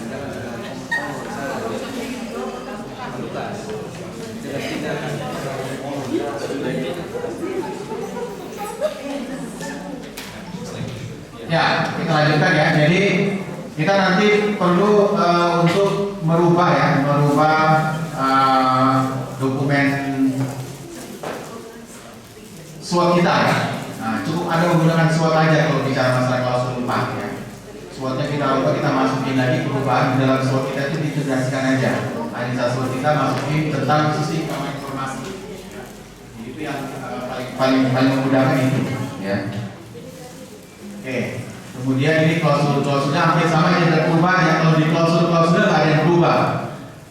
Ya, kita lanjutkan ya. Jadi kita nanti perlu untuk merubah dokumen SWOT kita ya. Nah, cukup ada menggunakan SWOT aja kalau bicara masalah klausul 4 ya. SWOT-nya kita ubah, kita masukin lagi perubahan di dalam SWOT kita itu diintegrasikan aja. Analisa SWOT kita masukin tentang sistem keamanan informasi. Jadi itu yang paling memudahkan itu ya. Oke, kemudian ini klausul-klausulnya hampir sama ya, ada perubahan ya. Kalau di klausul-klausulnya nggak ada yang berubah,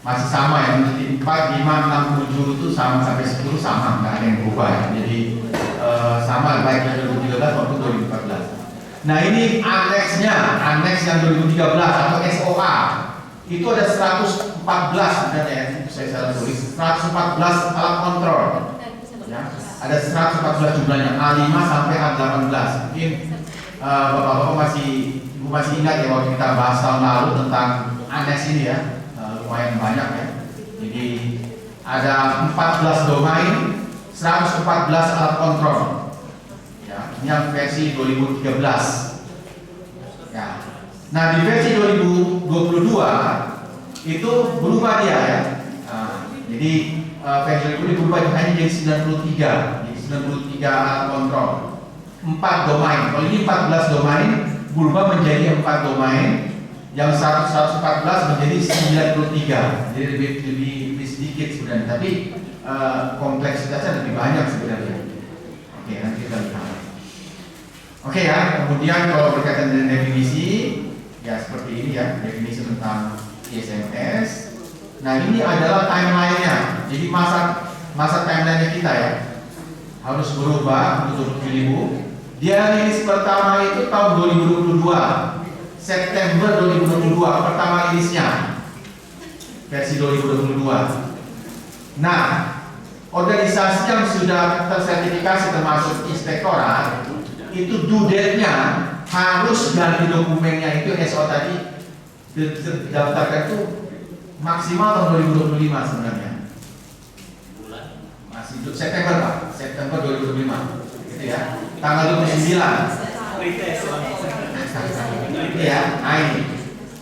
masih sama ya. Menjadi 4, 5, 6, 7 itu sama sampai 10 sama, nggak ada yang berubah ya. Jadi sama baik dari 2013 maupun 2014. Nah ini aneks yang 2013 atau SOA itu ada 114 sebenarnya ya. Itu saya salah tulis 114 alat kontrol ya. Ada 114 jumlahnya A5 sampai A18. Mungkin bapak-bapak masih ingat ya waktu kita bahas tahun lalu tentang aneks ini ya, lumayan banyak ya. Jadi ada 14 domain, 114 alat kontrol. Ya, ini yang versi 2013. Ya. Nah di versi 2022 itu berubah dia ya. Nah, jadi versi 2022 berubah hanya jadi 93, jadi 93 alat kontrol. 4 domain. Kalau ini 14 domain berubah menjadi 4 domain, yang 114 menjadi 93. Jadi lebih sedikit sebenarnya, tapi kompleksitasnya lebih banyak sebenarnya. Oke, nanti kita lihat. Oke ya, kemudian kalau berkaitan dengan definisi, ya seperti ini ya, definisi tentang ISMS. Nah ini adalah timelinenya. Jadi masa timelinenya kita ya harus berubah untuk 2000. Dia rilis pertama itu tahun 2022, September 2022 pertama rilisnya, versi 2022. Nah, organisasi yang sudah tersertifikasi termasuk inspektorat itu due date-nya harus ganti dokumennya itu SO tadi didaftarkan itu maksimal tahun 2025 sebenarnya. Masih September Pak, September 2025. Ya, tanggal 29. Ya, ini.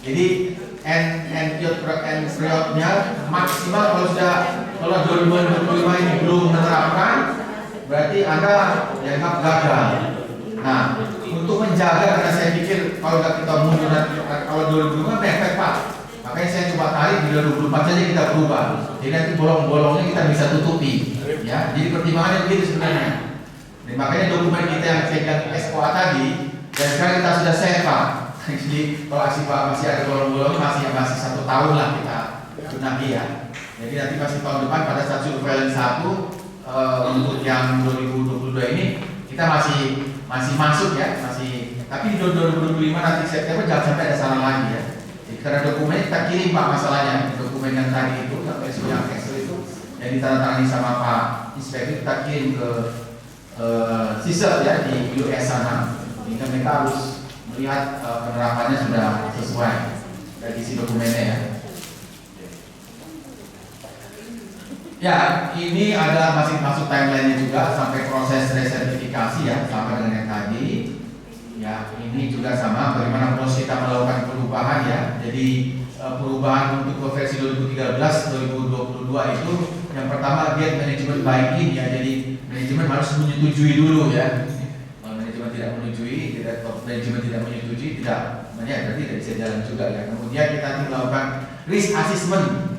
Jadi periodnya maksimal kalau 2025 ini belum menerapkan, berarti Anda dianggap gagal. Nah, untuk menjaga, karena saya pikir kalau kita mundur kalau 2025 mepet Pak. Makanya saya coba tarik di 2024 saja kita berubah. Jadi nanti bolong-bolongnya kita bisa tutupi. Ya, jadi pertimbangannya begitu sebenarnya. Dan makanya dokumen kita yang saya bilang SOA tadi, dan sekarang kita sudah share Pak. Jadi kalau masih ada bolong-bolong masih 1 tahun lah kita benahi ya. Jadi nanti masih tahun depan pada saat surveillance 1 untuk yang 2022 ini kita masih masuk ya, tapi di 2025 nanti September jangan sampai ada salah lagi ya. Jadi, karena dokumennya kita kirim Pak masalahnya, dokumen yang tadi itu yang Excel itu yang ditandatangani sama Pak Inspektur kita kirim ke sisa ya di US sana, sehingga mereka harus melihat penerapannya sudah sesuai dari isi dokumennya ya. Ya, ini ada masih masuk timeline-nya juga sampai proses resertifikasi ya, sama dengan yang tadi. Ya, ini juga sama bagaimana proses kita melakukan perubahan ya. Jadi perubahan untuk versi 2013 2022 itu yang pertama dia manajemen buy-in ya. Jadi manajemen harus menyetujui dulu ya. Kalau manajemen tidak menyetujui, manajemen tidak menyetujui, berarti tidak bisa jalan juga ya. Kemudian kita melakukan risk assessment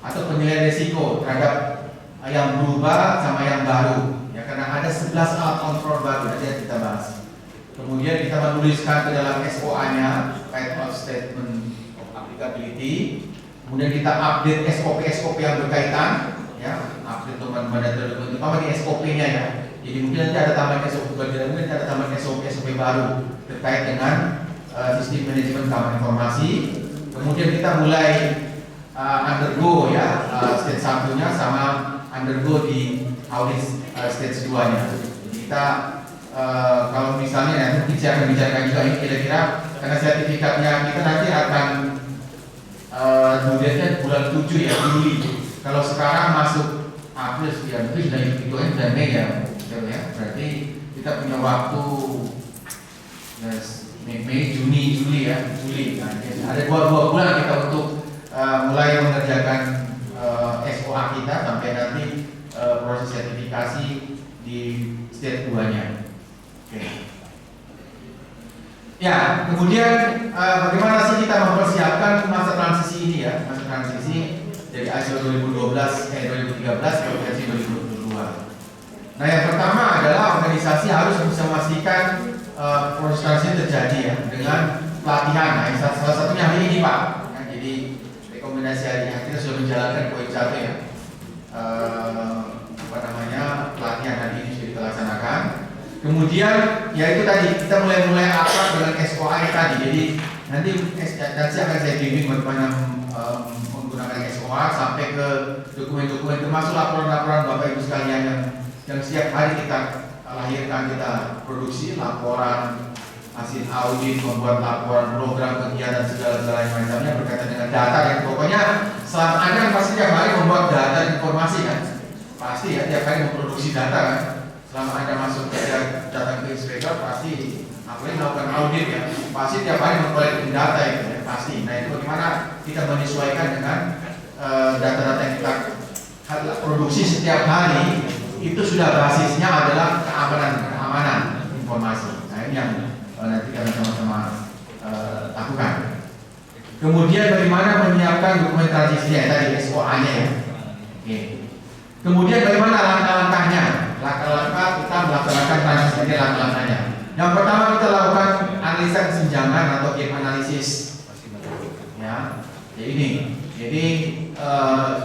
atau penilaian risiko terhadap yang berubah sama yang baru. Ya, karena ada 11 alat kontrol baru nanti yang kita bahas. Kemudian kita menuliskan ke dalam SOA-nya Right of Statement of Applicability. Kemudian kita update SOP yang berkaitan, ya, update teman-teman dokumen, terutama di SOP-nya ya. Jadi mungkin nanti ada tambahan SOP baru, mungkin ada tambahan SOP baru terkait dengan sistem manajemen keamanan informasi. Kemudian kita mulai undergo ya stage 1-nya sama undergo di audit stage 2-nya. Jadi kita kalau misalnya nanti saya akan bicarakan juga ini kira-kira karena sertifikatnya kita nanti akan due date-nya bulan 7 ya, Juli. Kalau sekarang masuk April ya, itu sudah hitungan dan Mei ya, berarti kita punya waktu Mei, Juni, Juli ya, Juli. Nah, ada dua bulan kita untuk mulai mengerjakan SOA kita sampai nanti proses sertifikasi di stage 2-nya. Oke. Ya, kemudian bagaimana sih kita mempersiapkan masa transisi ini ya, masa transisi dari ISO 2013 ke versi 2022. Nah, yang pertama adalah organisasi harus bisa memastikan proses transisi terjadi ya dengan pelatihan. Nah, salah satunya hari ini Pak. Ya, jadi rekomendasi hari ini kita sudah menjalankan poin 1 ya. Pelatihan hari ini sudah kita laksanakan. Kemudian ya itu tadi kita mulai akrab dengan SOA tadi. Jadi nanti akan saya bimbing bagaimana menggunakan SOA sampai ke dokumen-dokumen termasuk laporan-laporan Bapak Ibu sekalian yang setiap hari kita lahirkan, kita produksi laporan hasil audit, membuat laporan program kegiatan segala macamnya berkaitan dengan data yang pokoknya selama Anda pasti tiap hari membuat data informasi kan, pasti ya tiap hari memproduksi data kan. Selama Anda masuk datang ke inspektor pasti apalagi melakukan audit ya, pasti tiap hari mengkolektif data itu ya, pasti. Nah itu bagaimana kita menyesuaikan dengan data-data yang kita produksi setiap hari itu sudah basisnya adalah keamanan informasi. Nah ini yang nanti kita sama-sama lakukan. Kemudian bagaimana menyiapkan dokumen transisinya tadi SOA-nya ya. Oke. Kemudian bagaimana langkah-langkahnya? Langkah-langkah kita melaksanakan transisi ini langkah-langkahnya. Yang pertama kita lakukan analisa kesenjangan atau gap analisis. Ya, jadi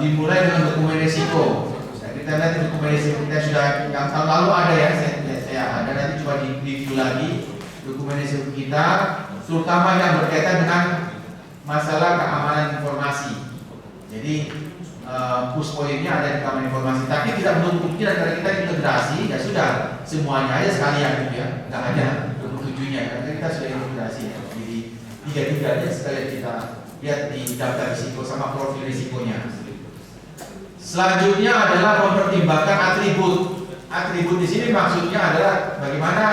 dimulai dengan dokumen risiko. Kita lihat dokumen risiko kita sudah yang tahun lalu ada ya, saya ada nanti coba di review lagi dokumen risiko kita, terutama yang berkaitan dengan masalah keamanan informasi. Jadi push pointnya ada di keamanan informasi, tapi tidak menutup kemungkinan karena kita integrasi ya sudah semuanya aja sekalian gitu ya, nggak ada 27-nya karena kita sudah integrasi ya. Jadi tiga-tiganya sekalian kita lihat di daftar risiko sama profil risikonya. Selanjutnya adalah mempertimbangkan atribut. Atribut di sini maksudnya adalah bagaimana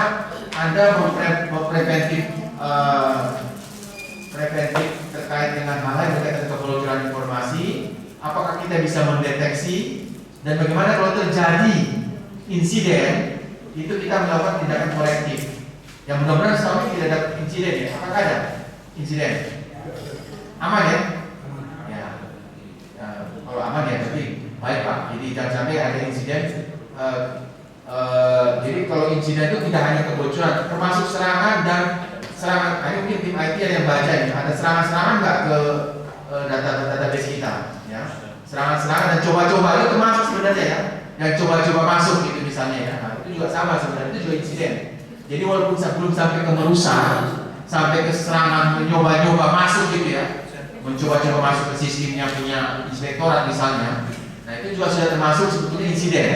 Anda preventif terkait dengan hal yang berkaitan dengan kebocoran informasi. Apakah kita bisa mendeteksi dan bagaimana kalau terjadi insiden itu kita melakukan tindakan korektif. Yang mudah-mudahan selama ini tidak ada insiden ya. Apakah ada insiden? Aman ya? Ya, kalau aman ya tapi baik Pak. Jadi jangan sampai ada insiden. Jadi kalau insiden itu tidak hanya kebocoran, termasuk serangan dan serangan. Ini mungkin tim IT ada yang baca ya. Ada serangan-serangan nggak ke database kita? Ya, serangan-serangan dan coba-coba itu termasuk sebenarnya ya. Yang coba-coba masuk gitu misalnya ya. Nah, itu juga sama sebenarnya, itu juga insiden. Jadi walaupun sebelum sampai ke merusak, sampai ke serangan mencoba-coba masuk gitu ya, mencoba-coba masuk ke sistemnya punya inspektorat misalnya. Nah itu juga sudah termasuk sebetulnya insiden.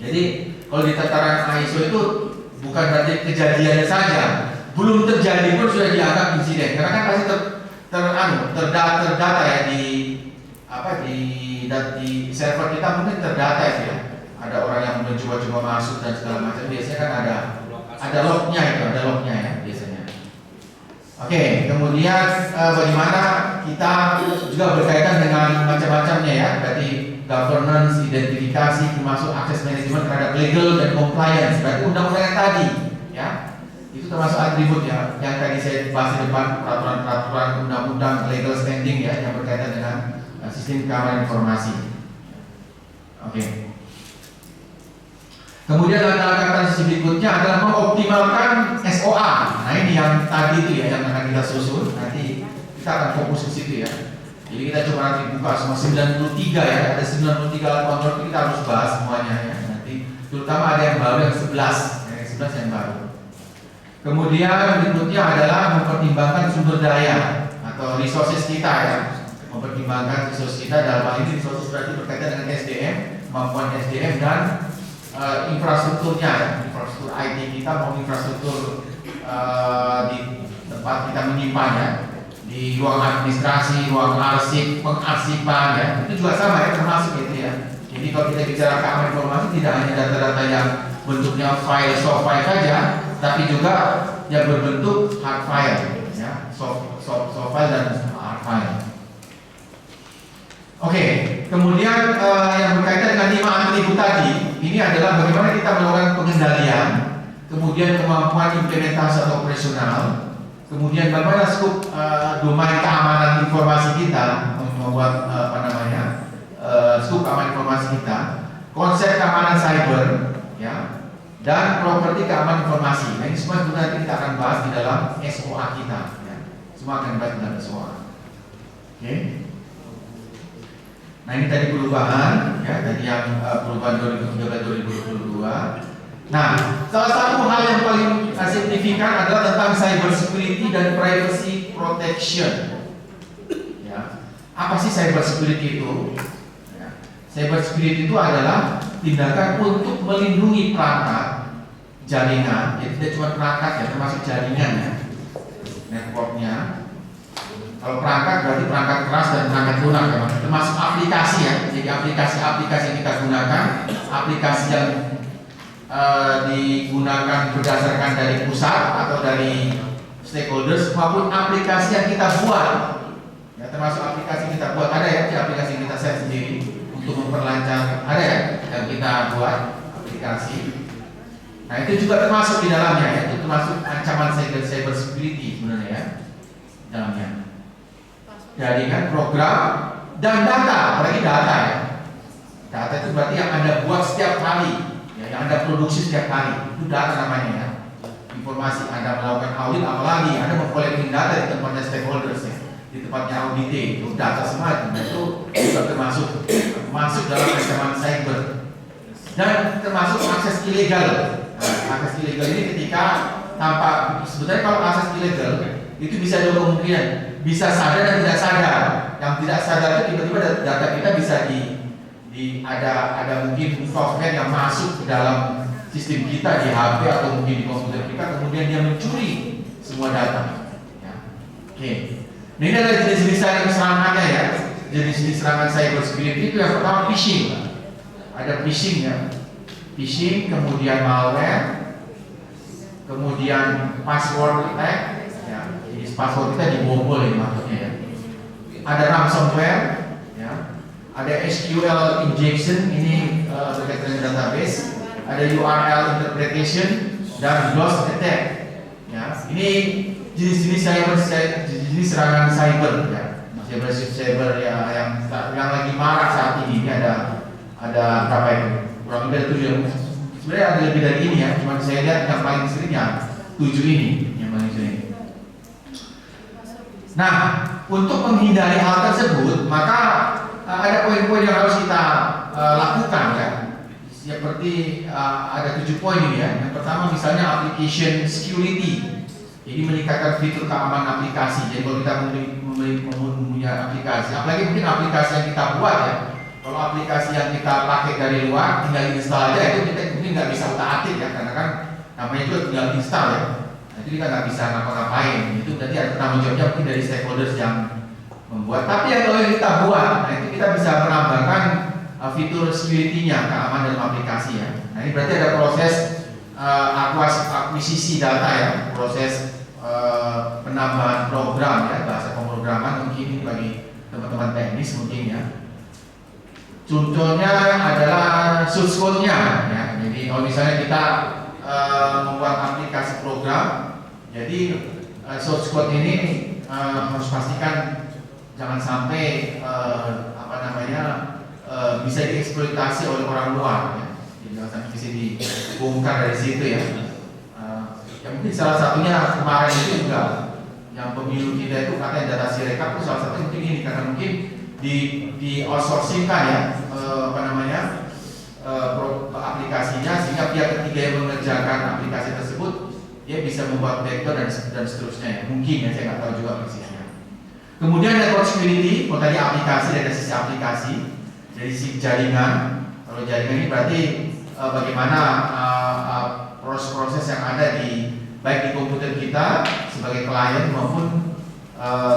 Jadi kalau di tataran ISO itu bukan berarti kejadiannya saja, belum terjadi pun sudah dianggap insiden. Karena kan pasti terdata ya di server kita mungkin terdata itu ya. Ada orang yang mencoba-coba masuk dan segala macam. Biasanya kan ada lognya itu, ada lognya ya biasanya. Oke, kemudian bagaimana kita juga berkaitan dengan macam-macamnya ya. Berarti governance, identifikasi, termasuk akses manajemen terhadap legal dan compliance. Berarti undang-undang yang tadi ya. Itu termasuk atribut ya. Yang tadi saya bahas di depan, peraturan-peraturan undang-undang legal standing ya yang berkaitan dengan sistem keamanan informasi. Oke. Kemudian langkah-langkah transisi berikutnya adalah mengoptimalkan SOA. Nah ini yang tadi itu ya yang akan kita susun. Nanti kita akan fokus ke situ ya. Jadi kita coba nanti buka semua 93 ya. Ada 93 alat kontrol itu kita harus bahas semuanya ya. Nanti terutama ada yang baru yang 11, yang 11 yang baru. Kemudian berikutnya adalah mempertimbangkan sumber daya atau resources kita ya. Mempertimbangkan resources kita dalam hal ini resources berarti berkaitan dengan SDM, kemampuan SDM dan infrastrukturnya, infrastruktur IT kita maupun infrastruktur di tempat kita menyimpan ya, di ruang administrasi, ruang arsip, pengarsipan ya, itu juga sama ya, termasuk itu ya. Jadi kalau kita bicara keamanan informasi tidak hanya data-data yang bentuknya file, soft file saja, tapi juga yang berbentuk hard file ya, soft file dan hard file. Oke, kemudian yang berkaitan dengan 5 atribut tadi, ini adalah bagaimana kita melakukan pengendalian, kemudian kemampuan implementasi atau operasional, kemudian bagaimana skop domain keamanan informasi kita, membuat skop keamanan informasi kita, konsep keamanan cyber, ya, dan properti keamanan informasi. Nah, ini semua nanti kita akan bahas di dalam SOA kita, ya. Semua akan dibahas di dalam SOA. Oke. Nah ini tadi perubahan ya, tadi yang perubahan 2013-2022. Nah, salah satu hal yang paling signifikan adalah tentang cyber security dan privacy protection. Ya. Apa sih cyber security itu? Ya. Cyber security itu adalah tindakan untuk melindungi perangkat jaringan, jadi tidak cuma perangkat ya, termasuk jaringan ya, networknya. Kalau perangkat berarti perangkat keras dan perangkat lunak ya, termasuk aplikasi ya. Jadi aplikasi-aplikasi yang kita gunakan, aplikasi yang digunakan berdasarkan dari pusat atau dari stakeholders maupun aplikasi yang kita buat. Ya, termasuk aplikasi kita buat, ada ya aplikasi yang kita set sendiri untuk memperlancar, ada ya yang kita buat aplikasi. Nah itu juga termasuk di dalamnya ya, itu termasuk ancaman cyber security sebenarnya ya dalamnya. Jaringan, program, dan data, apalagi data ya. Data itu berarti yang Anda buat setiap hari, ya, yang Anda produksi setiap hari, itu data namanya ya. Informasi Anda melakukan audit, apalagi Anda mengkolektif data di tempatnya stakeholders ya, di tempatnya audit itu data semua, itu juga termasuk masuk dalam ancaman cyber. Dan termasuk akses ilegal. Nah, akses ilegal ini ketika tanpa, sebetulnya kalau akses ilegal itu bisa ada kemungkinan bisa sadar dan tidak sadar. Yang tidak sadar itu tiba-tiba data kita bisa ada mungkin software yang masuk ke dalam sistem kita di HP atau mungkin di komputer kita, kemudian dia mencuri semua data. Ya. Oke. Nah, ini adalah jenis-jenis serangannya ya. Jenis-jenis serangan cyber security itu yang pertama phishing. Ada phishing ya. Phishing, kemudian malware, kemudian password attack. Password kita dibobol ya maksudnya ya. Ada ransomware, ya. Ada SQL injection, ini berkaitan dengan database. Ada URL interpretation dan DOS attack. Ya. Ini jenis-jenis serangan cyber ya. Cyber ya yang lagi marak saat ini. Ini ada berapa itu? Kurang lebih ada 7. Sebenarnya ada lebih dari ini ya. Cuma saya lihat yang paling seringnya 7 ini yang paling sering. Nah, untuk menghindari hal tersebut, maka ada poin-poin yang harus kita lakukan ya. Seperti ada 7 poin ini ya. Yang pertama misalnya application security. Jadi meningkatkan fitur keamanan aplikasi. Jadi kalau kita mempunyai aplikasi, apalagi mungkin aplikasi yang kita buat ya. Kalau aplikasi yang kita pakai dari luar, tinggal install aja, itu kita mungkin nggak bisa utak-atik ya, karena kan namanya juga tinggal install ya. Jadi kita nggak bisa ngapa-ngapain. Itu berarti ada tanggung jawabnya mungkin dari stakeholders yang membuat. Tapi yang kalau kita buat, nah itu kita bisa menambahkan fitur security-nya, keamanan dalam aplikasi ya. Nah ini berarti ada proses akuisisi data ya, proses penambahan program ya, bahasa pemrograman mungkin ini bagi teman-teman teknis mungkin ya. Contohnya adalah source code-nya ya. Jadi kalau misalnya kita membuat aplikasi program, jadi source code ini harus pastikan jangan sampai bisa dieksploitasi oleh orang luar ya. Jadi jangan sampai bisa dibongkar dari situ ya. Yang mungkin salah satunya kemarin itu juga yang pemilu kita itu katanya data Sirekap itu salah satu mungkin ini karena mungkin di outsourcingkan ya aplikasinya sehingga pihak ketiga yang mengerjakan aplikasi tersebut dia bisa membuat backdoor dan seterusnya ya. Mungkin ya, saya nggak tahu juga persisnya. Kemudian network security, kalau tadi aplikasi dari sisi aplikasi, dari sisi jaringan. Kalau jaringan ini berarti bagaimana proses-proses yang ada baik di komputer kita sebagai klien maupun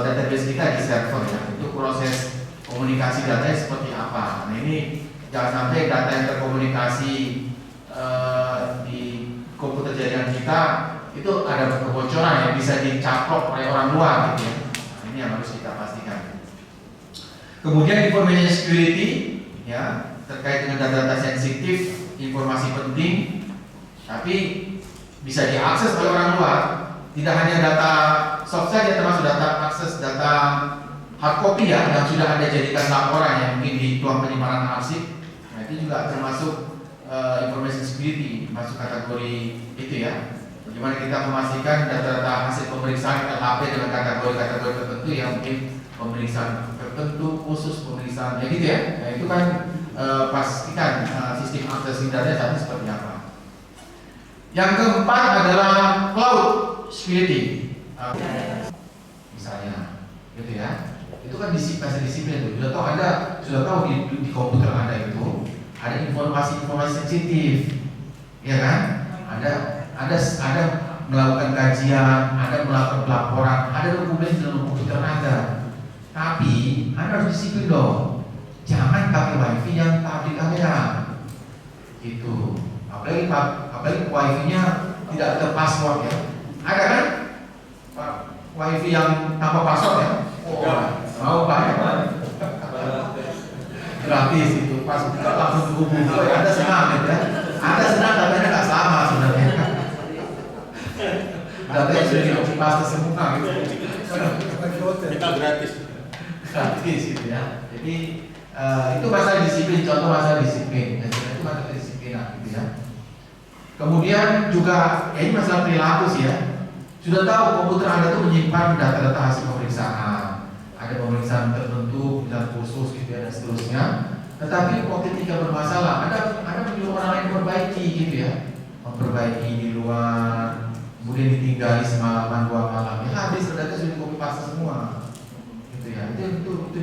database kita di server ya. Itu proses komunikasi datanya seperti apa. Nah ini jangan sampai data yang terkomunikasi di komputer jaringan kita itu ada kebocoran yang bisa dicaplok oleh orang luar gitu ya. Nah, ini yang harus kita pastikan. Kemudian information security ya, terkait dengan data-data sensitif, informasi penting tapi bisa diakses oleh orang luar. Tidak hanya data soft saja, termasuk data akses data hard copy ya, yang sudah Anda jadikan laporan yang mungkin dituang penyimpanan arsip. Nah itu juga termasuk information security, masuk kategori itu ya. Bagaimana kita memastikan data-data hasil pemeriksaan LHP dengan kategori-kategori tertentu yang mungkin pemeriksaan tertentu, khusus pemeriksaan ya gitu ya. Nah itu kan pastikan sistem akses datanya saat ini seperti apa. Yang keempat adalah cloud security. Misalnya gitu ya. Itu kan bahasa disiplin itu. Sudah tahu di komputer Anda itu ada informasi-informasi sensitif. Ya kan? Ada melakukan kajian, ada melakukan pelaporan, ada dokumen di dalam komputer Anda. Tapi Anda harus disiplin dong. Jangan pakai wifi yang tablik kamera. Gitu. Apalagi wifi-nya tidak ada password ya. Ada kan? Wifi yang tanpa password ya? Mau banyak gratis itu pas buka langsung dihubungi. Anda senang ya? Anda senang katanya nggak sama sebenarnya. Datanya sudah dioptimasi semua gitu. Kita gratis gitu ya. Jadi itu masalah disiplin, contoh masalah disiplin. Itu masalah disiplin gitu ya. Kemudian juga ya ini masalah perilaku sih ya. Sudah tahu komputer Anda itu menyimpan data-data hasil pemeriksaan. Ada pemeriksaan tertentu, pemeriksaan khusus gitu ya, dan seterusnya. Tetapi ketika bermasalah, Anda menyuruh orang lain memperbaiki gitu ya, memperbaiki di luar, kemudian ditinggali semalaman 2 malam. Ya habis data sudah copy paste semua, gitu ya. Itu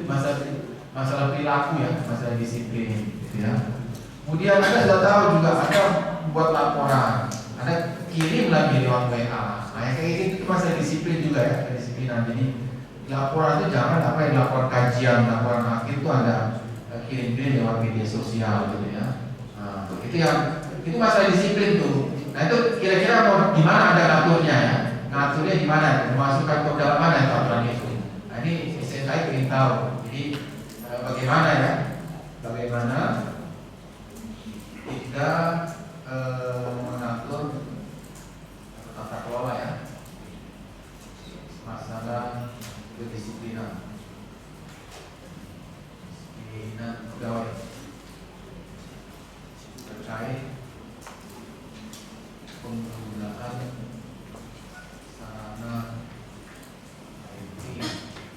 masalah perilaku ya, masalah disiplin, gitu ya. Kemudian Anda sudah tahu juga Anda membuat laporan, Anda kirim lagi lewat WA. Nah yang kayak gitu itu masalah disiplin juga ya, kedisiplinan. Jadi laporan itu jangan laporan kajian, laporan akhir itu Anda kirim-kirim lewat media sosial gitu ya. Nah, itu masalah disiplin tuh. Nah itu kira-kira mau gimana Anda ngaturnya ya? Ngaturnya gimana? Memasukkan ke dalam mana aturan itu? Nah ini saya ingin tahu. Jadi bagaimana ya? Bagaimana kita mengatur tata kelola ya? Masalah kedisiplinan pegawai terkait penggunaan sarana IT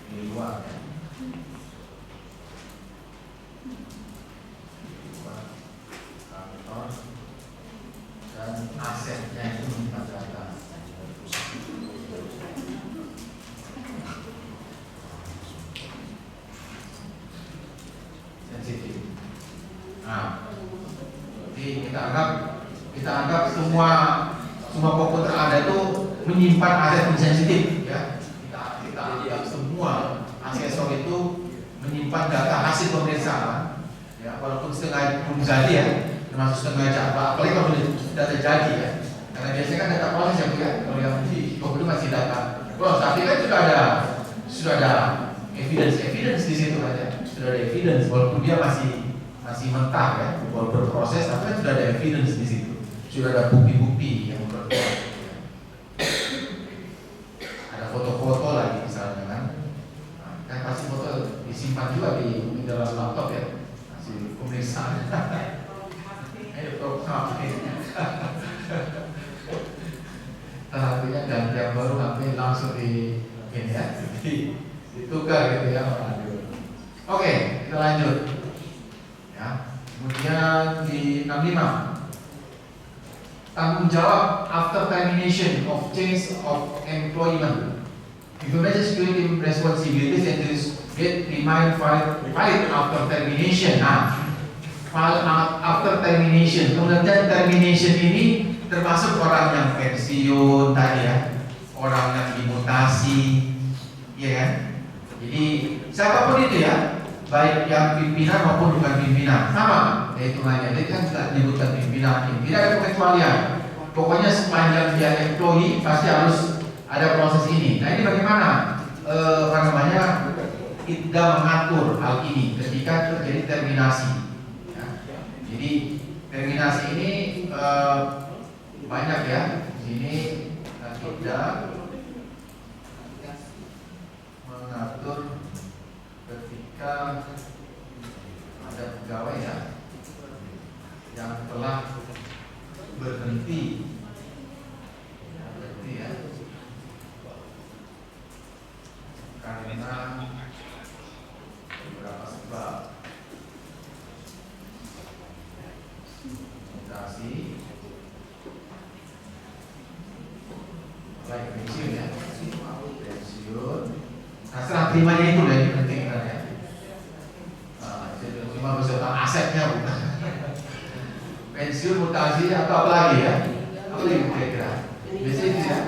di luar kantor dan asetnya itu minta data. Sensitif. Nah, jadi kita anggap semua komputer Anda itu menyimpan aset sensitif ya. Kita anggap semua asesor itu menyimpan data hasil pemeriksaan ya, walaupun setengah belum jadi ya, termasuk setengah jadi, apalagi kalau sudah terjadi ya. Karena biasanya kan data proses ya, kalau yang di komputer masih data. Tapi kan sudah ada evidence di situ aja. Sudah ada evidence walaupun dia masih mentah ya, baru berproses, tapi kan sudah ada evidence di situ, sudah ada bukti-bukti yang berproses. Ada foto-foto lagi misalnya kan, kan pasti foto disimpan juga di dalam laptop ya, masih pemeriksaan. Ayo HP. Artinya ganti yang baru HP langsung di ini ya, ditukar gitu ya. Oke, kita lanjut. Ya. Kemudian di 65, tanggung jawab after termination of change of employment. Information security responsibilities and get remain filed after termination. Nah, file after termination. Pengertian termination ini termasuk orang yang pensiun tadi ya, orang yang dimutasi, ya kan? Jadi siapapun itu ya, baik yang pimpinan maupun bukan pimpinan, sama hitungannya. Jadi kan tidak menyebutkan pimpinan, tidak ada pengecualian. Pokoknya sepanjang dia employee pasti harus ada proses ini. Nah ini bagaimana? Kita mengatur hal ini ketika terjadi terminasi. Ya. Jadi terminasi ini banyak ya. Di sini kita mengatur ketika ada pegawai ya yang telah berhenti ya karena beberapa sebab, mutasi, baik pensiun ya, pensiun. Nah, serah terimanya itu lah yang penting kan ya. Cuma beserta asetnya bukan. Pensiun, mutasi atau apa lagi ya? Apa lagi kira-kira? Biasanya itu ya.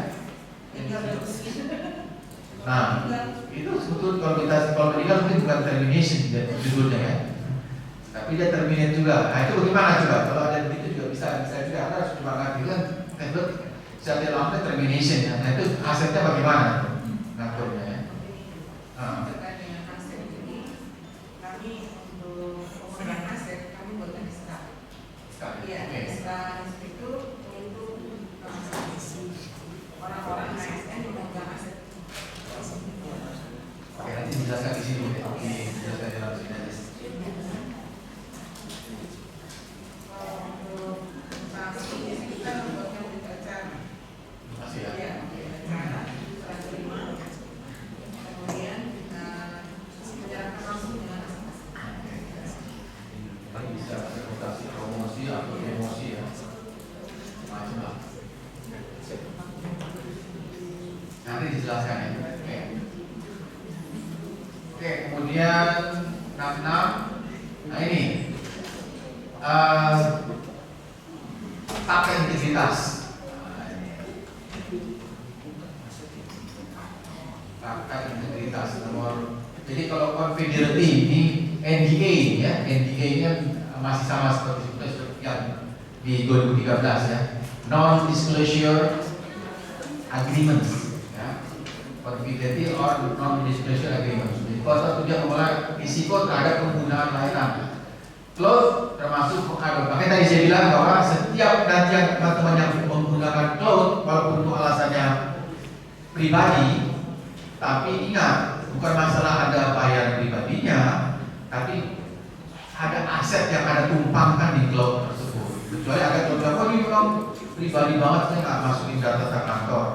Nah, itu sebetulnya kalau meninggal mungkin bukan termination judulnya ya, tapi dia terminate juga. Nah itu bagaimana coba? Kalau ada begitu juga bisa juga. Anda harus coba ngerti kan? Template setiap lamanya termination ya. Nah itu asetnya bagaimana? Ngaturnya ya. Terkait dengan aset ini, kami untuk penggunaan aset kami buatkan SK. Iya, SK itu untuk orang-orang ASN yang memegang aset. Oke, nanti dijelaskan di sini ya. Dijelaskan di dalam sini aja. Untuk sanksi kita membuatkan berita acara. Masih ya. Iya, acara serah terima. Kemudian kita menjalankan langsung dengan aset. Tadi bisa reputasi promosi atau emosi ya. Macam lah. Nanti dijelaskan ya. Oke, kemudian 66. Nah ini tata integritas. Tata integritas nomor. Jadi kalau confidentiality ini NDA ya, NDA ini masih sama seperti yang di 2013 ya. Non-disclosure agreements ya. Confidentiality or non-disclosure agreements. Kalau dia mulai risiko terhadap penggunaan layanan cloud termasuk makanya tadi saya bilang bahwa setiap nanti yang teman-teman yang menggunakan cloud walaupun itu alasannya pribadi, tapi ingat bukan masalah ada bayar pribadinya, tapi ada aset yang ada tumpangkan di cloud tersebut. Kecuali ada cloud yang ini memang pribadi banget, saya nggak masukin data kantor,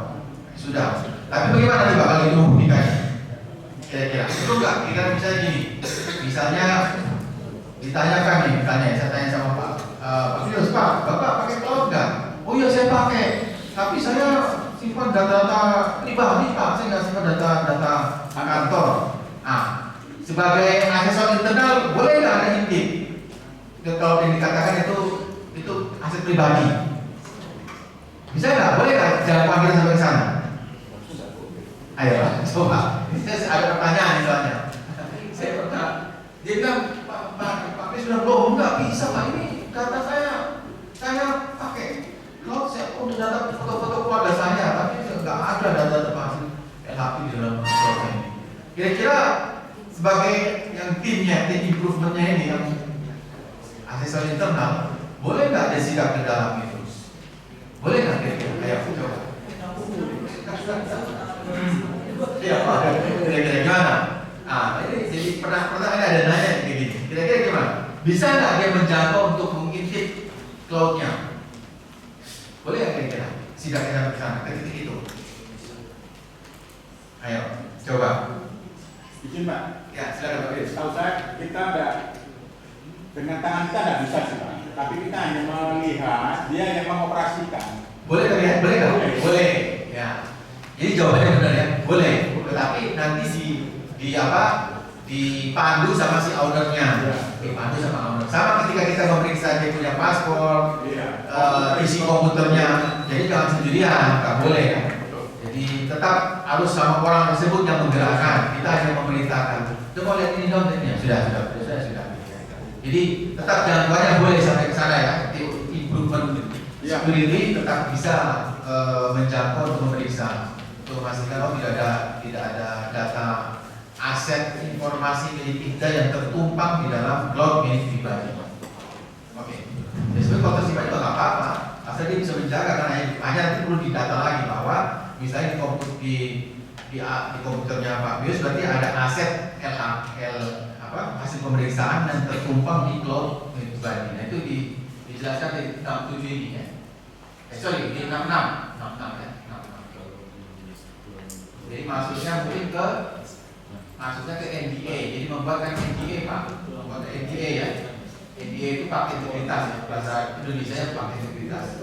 sudah. Tapi bagaimana coba kalau itu membuktikannya? Kira-kira itu enggak, kita bisa gini. Misalnya ditanyakan nih, saya tanya sama Pak Firdaus, Pak, Bapak pakai cloud enggak? Oh iya saya pakai, tapi saya simpan data-data pribadi Pak, saya nggak simpan data-data kantor. Nah, sebagai asesor internal boleh nggak ada intip? Kalau yang dikatakan itu aset pribadi, bisa nggak? Boleh nggak? Jangan panggil sampai ke sana. Ayo, coba. Saya ada pertanyaan misalnya. Saya pernah, dia bilang, Pak sudah belum, enggak bisa Pak, ini data saya pakai cloud, saya udah data foto-foto keluarga saya, tapi enggak ada data termasuk LHP di dalam cloud ini. Kira-kira sebagai yang tim improvementnya ini, yang asesor internal, boleh nggak ada sikap ke dalam itu? Boleh nggak kira-kira? Ayo, coba. Iya, kira-kira gimana? Ini jadi pernah ada nanya kayak gini. Kira-kira gimana? Bisa nggak dia menjangkau untuk mengintip cloud-nya. Boleh ya kira-kira? Sidang enak ke sana, ke titik itu. Ayo, coba. Izin Pak. Ya, silakan Pak Chris. Tahu saya kita ada dengan tangan kita nggak bisa sih Pak. Tapi kita hanya melihat dia yang mengoperasikan. Boleh kan ya? Boleh kan? Boleh. Boleh. Ya. Jadi jawabannya benar ya? Boleh. Tetapi nanti dipandu sama si ownernya. Ya. Dipandu sama owner. Sama ketika kita memeriksa dia punya paspor, Iya. isi komputernya. Jadi jangan sendirian, nggak boleh ya. Jadi tetap harus sama orang tersebut yang menggerakkan. Kita hanya memerintahkan. Coba lihat ini dong, ya sudah. Jadi tetap jangkauannya boleh sampai ke sana ya. Improvement Ya. security tetap bisa menjangkau untuk memeriksa. Untuk memastikan tidak ada data aset informasi milik kita yang tertumpang di dalam cloud milik pribadi. Oke. Ya sebenarnya kalau tersimpan juga nggak apa-apa. Asal dia bisa menjaga karena hanya nanti perlu didata lagi bahwa misalnya di komputernya Pak Bius berarti ada aset hasil pemeriksaan yang tertumpang di cloud milik pribadi. Nah itu dijelaskan di 67 ini ya. Sorry, di 66 ya. 66. Jadi maksudnya ke NDA. Jadi membuatkan NDA Pak. Membuat NDA ya. NDA itu pakai integritas ya. Bahasa Indonesia nya pakai integritas.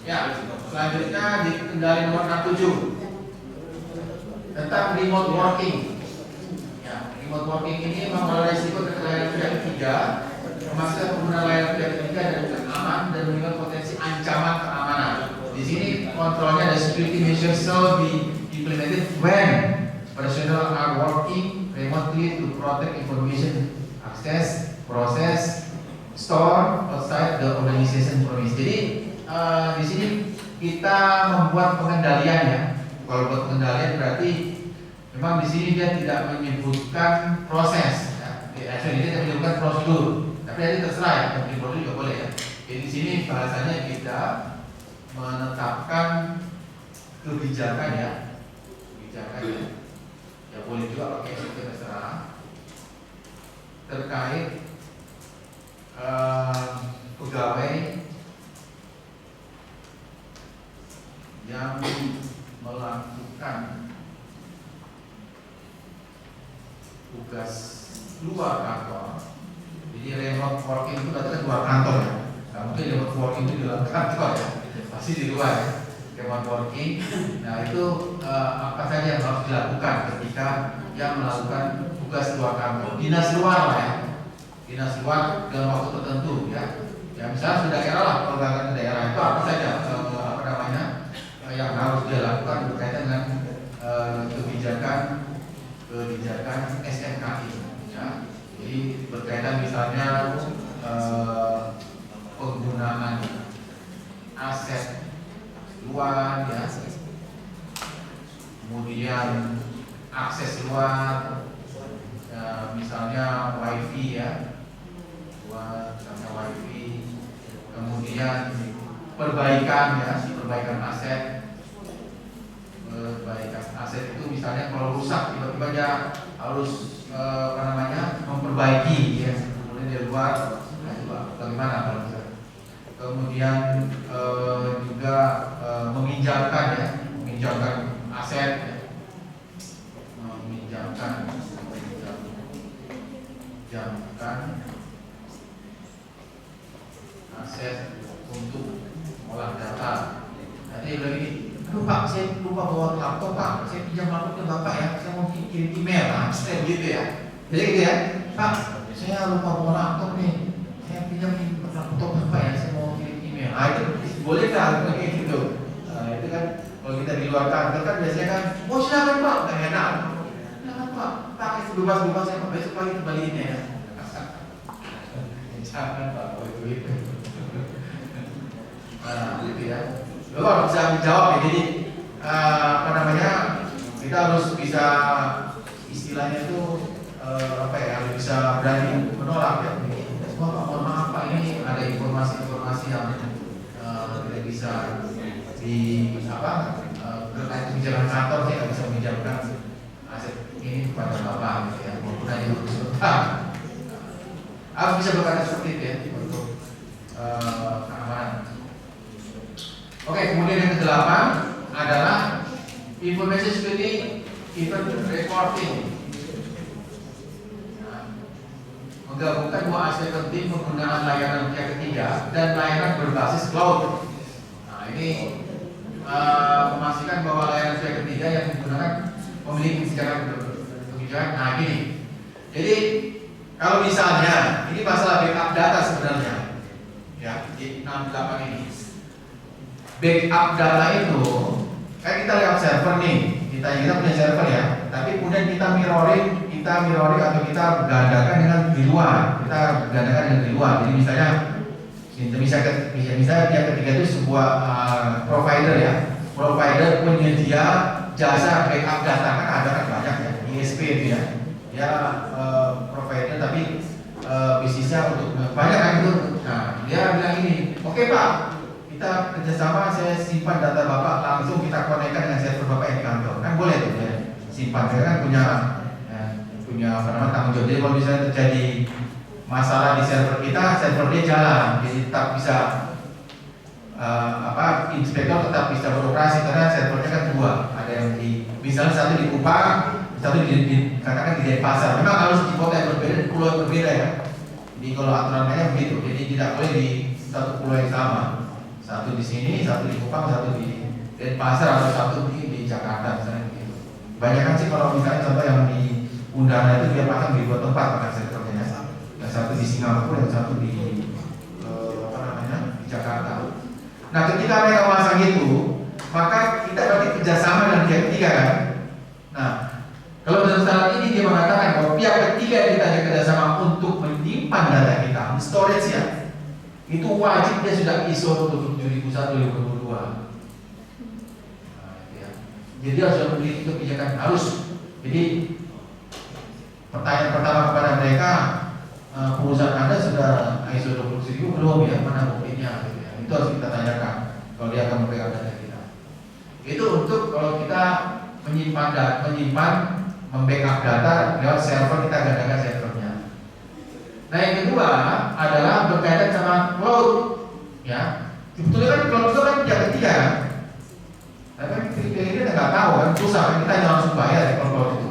Ya, selanjutnya di kendali nomor 67 tentang remote working. Ya, remote working ini membawa risiko terkait pihak ketiga, memaksa pengguna layanan pihak ketiga dan bukan aman dan menimbulkan potensi ancaman keamanan. Di sini kontrolnya ada security measures shall be implemented when personnel are working remotely to protect information access, process, store outside the organization premise. Jadi di sini kita membuat pengendalian ya. Kalau buat pengendalian berarti memang di sini dia tidak menyebutkan proses. Ya. Dia tidak menyebutkan prosedur. Tapi nanti terserah ya, tapi prosedur juga boleh ya. Jadi di sini bahasanya kita menetapkan kebijakan ya. Ya boleh juga pakai itu terserah. Terkait pegawai yang melakukan tugas luar kantor. Jadi remote working itu berarti luar kantor ya. Nah, mungkin remote working itu di dalam kantor ya, pasti di luar ya. Remote working. Nah itu apa saja yang harus dilakukan ketika yang melakukan tugas luar kantor. Dinas luar lah ya. Dinas luar dalam waktu tertentu ya. Ya misalnya sudah daerah lah, perdagangan daerah itu apa saja yang harus dia lakukan berkaitan dengan kebijakan SMKI ya. Jadi berkaitan misalnya penggunaan aset luar ya, kemudian akses luar ya, misalnya wifi ya, misalnya wifi, kemudian perbaikan aset itu misalnya kalau rusak tiba-tiba dia harus memperbaiki ya, kemudian di luar bagaimana kalau misalnya. Kemudian juga meminjamkan aset ya. meminjamkan aset untuk olah data. Nanti lagi, aduh Pak, saya lupa bawa laptop Pak, saya pinjam laptopnya Bapak ya, saya mau kirim email, saya gitu ya. Jadi gitu ya, Pak, saya lupa bawa laptop nih, saya pinjam laptop Bapak ya, saya mau kirim email. Nah itu boleh nggak kayak gitu? Nah, itu kan kalau kita di luar kantor kan biasanya kan, oh silakan Pak, nggak enak. Silakan Pak, pakai sebebas-bebas ya Pak, besok pagi kembaliin ya. Jangan Pak, itu. ya. Bapak bisa menjawab ya. Jadi apa namanya, kita harus bisa istilahnya itu apa ya, harus bisa berani menolak ya. Bapak mohon maaf Pak, ini ada informasi-informasi yang tidak bisa di apa berkait kebijakan kantor, saya nggak bisa menjawabkan aset ini kepada Bapak gitu ya, maupun hanya untuk sebentar. Harus bisa berkata seperti itu ya untuk keamanan. Oke, kemudian yang ke-8 adalah information security event reporting. Menggabungkan dua aspek penting penggunaan layanan pihak ketiga dan layanan berbasis cloud. Nah, ini memastikan bahwa layanan pihak ketiga yang menggunakan memiliki kebijakan. Nah, gini. Jadi kalau misalnya ini masalah backup data sebenarnya, ya di 68 ini. Backup data itu kan kita lewat server nih, kita punya server ya, tapi kemudian kita mirroring atau kita gandakan dengan di luar, Jadi misalnya pihak ketiga itu sebuah provider ya, penyedia jasa backup data, kan ada kan banyak ya, ISP itu ya, provider tapi bisnisnya untuk banyak kan itu. Nah, dia bilang ini, oke Pak, kita kerjasama, saya simpan data Bapak, langsung kita konekkan dengan server Bapak yang di kantor, kan boleh tuh ya, simpan, saya kan punya apa namanya tanggung jawab. Jadi kalau misalnya terjadi masalah di server kita, servernya jalan, jadi tetap bisa inspektor tetap bisa beroperasi karena servernya kan dua, ada yang di misalnya satu di Kupang, satu katakan di Denpasar. Memang harus di kota yang berbeda, di pulau yang berbeda ya. Jadi kalau aturannya begitu, jadi tidak boleh di satu pulau yang sama. Satu di sini, satu di Kupang, satu di Denpasar, atau satu di Jakarta misalnya begitu. Banyak kan sih kalau misalnya contoh yang di Undana itu dia pasang di dua tempat kan servernya. Yang satu di Singapura, yang satu di di Jakarta. Nah, ketika mereka pasang itu, maka kita berarti kerjasama dengan pihak ketiga kan. Nah, kalau dalam saat ini dia mengatakan bahwa pihak ketiga kita ada kerjasama untuk menyimpan data kita, storage ya, itu wajib dia sudah ISO 27001/2022. Nah, ya. Jadi harus memiliki kebijakan harus. Jadi pertanyaan pertama kepada mereka, perusahaan Anda sudah ISO 27000 belum ya? Mana buktinya? Gitu ya. Itu harus kita tanyakan kalau dia akan memberikan data kita. Itu untuk kalau kita menyimpan membackup data lewat server, kita gandakan servernya. Nah, yang kedua adalah berkaitan sama cloud, ya. Sebetulnya kan cloud itu kan pihak ketiga, tapi pihak ini nggak tahu kan, susah kan, kita langsung bayar ya kalau cloud itu,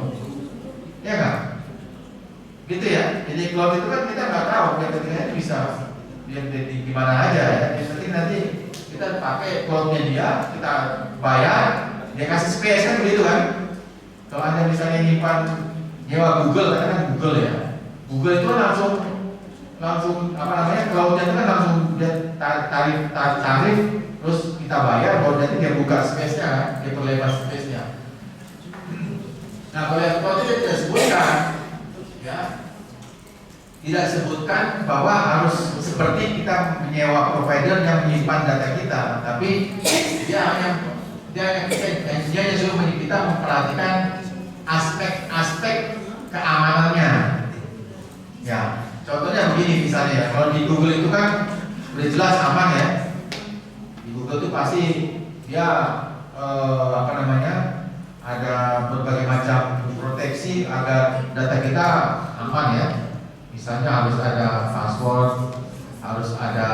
ya kan? Gitu ya. Jadi cloud itu kan kita nggak tahu pihak ketiga itu bisa di mana aja ya. Jadi nanti kita pakai cloudnya dia, kita bayar, dia kasih space kan begitu kan. Kalau Anda misalnya nyimpan nyewa Google, kan Google ya, Google itu langsung apa namanya, cloudnya itu kan langsung dia tarif, terus kita bayar, baru nanti dia buka space-nya kan, dia perlebar space-nya. Nah, kalau yang cloud itu tidak sebutkan, ya, tidak sebutkan bahwa harus seperti kita menyewa provider yang menyimpan data kita, tapi dia hanya suruh kita memperhatikan aspek-aspek keamanannya. Ya, contohnya begini misalnya ya, kalau di Google itu kan udah jelas aman ya. Di Google itu pasti dia apa namanya, ada berbagai macam proteksi agar data kita aman ya. Misalnya harus ada password, harus ada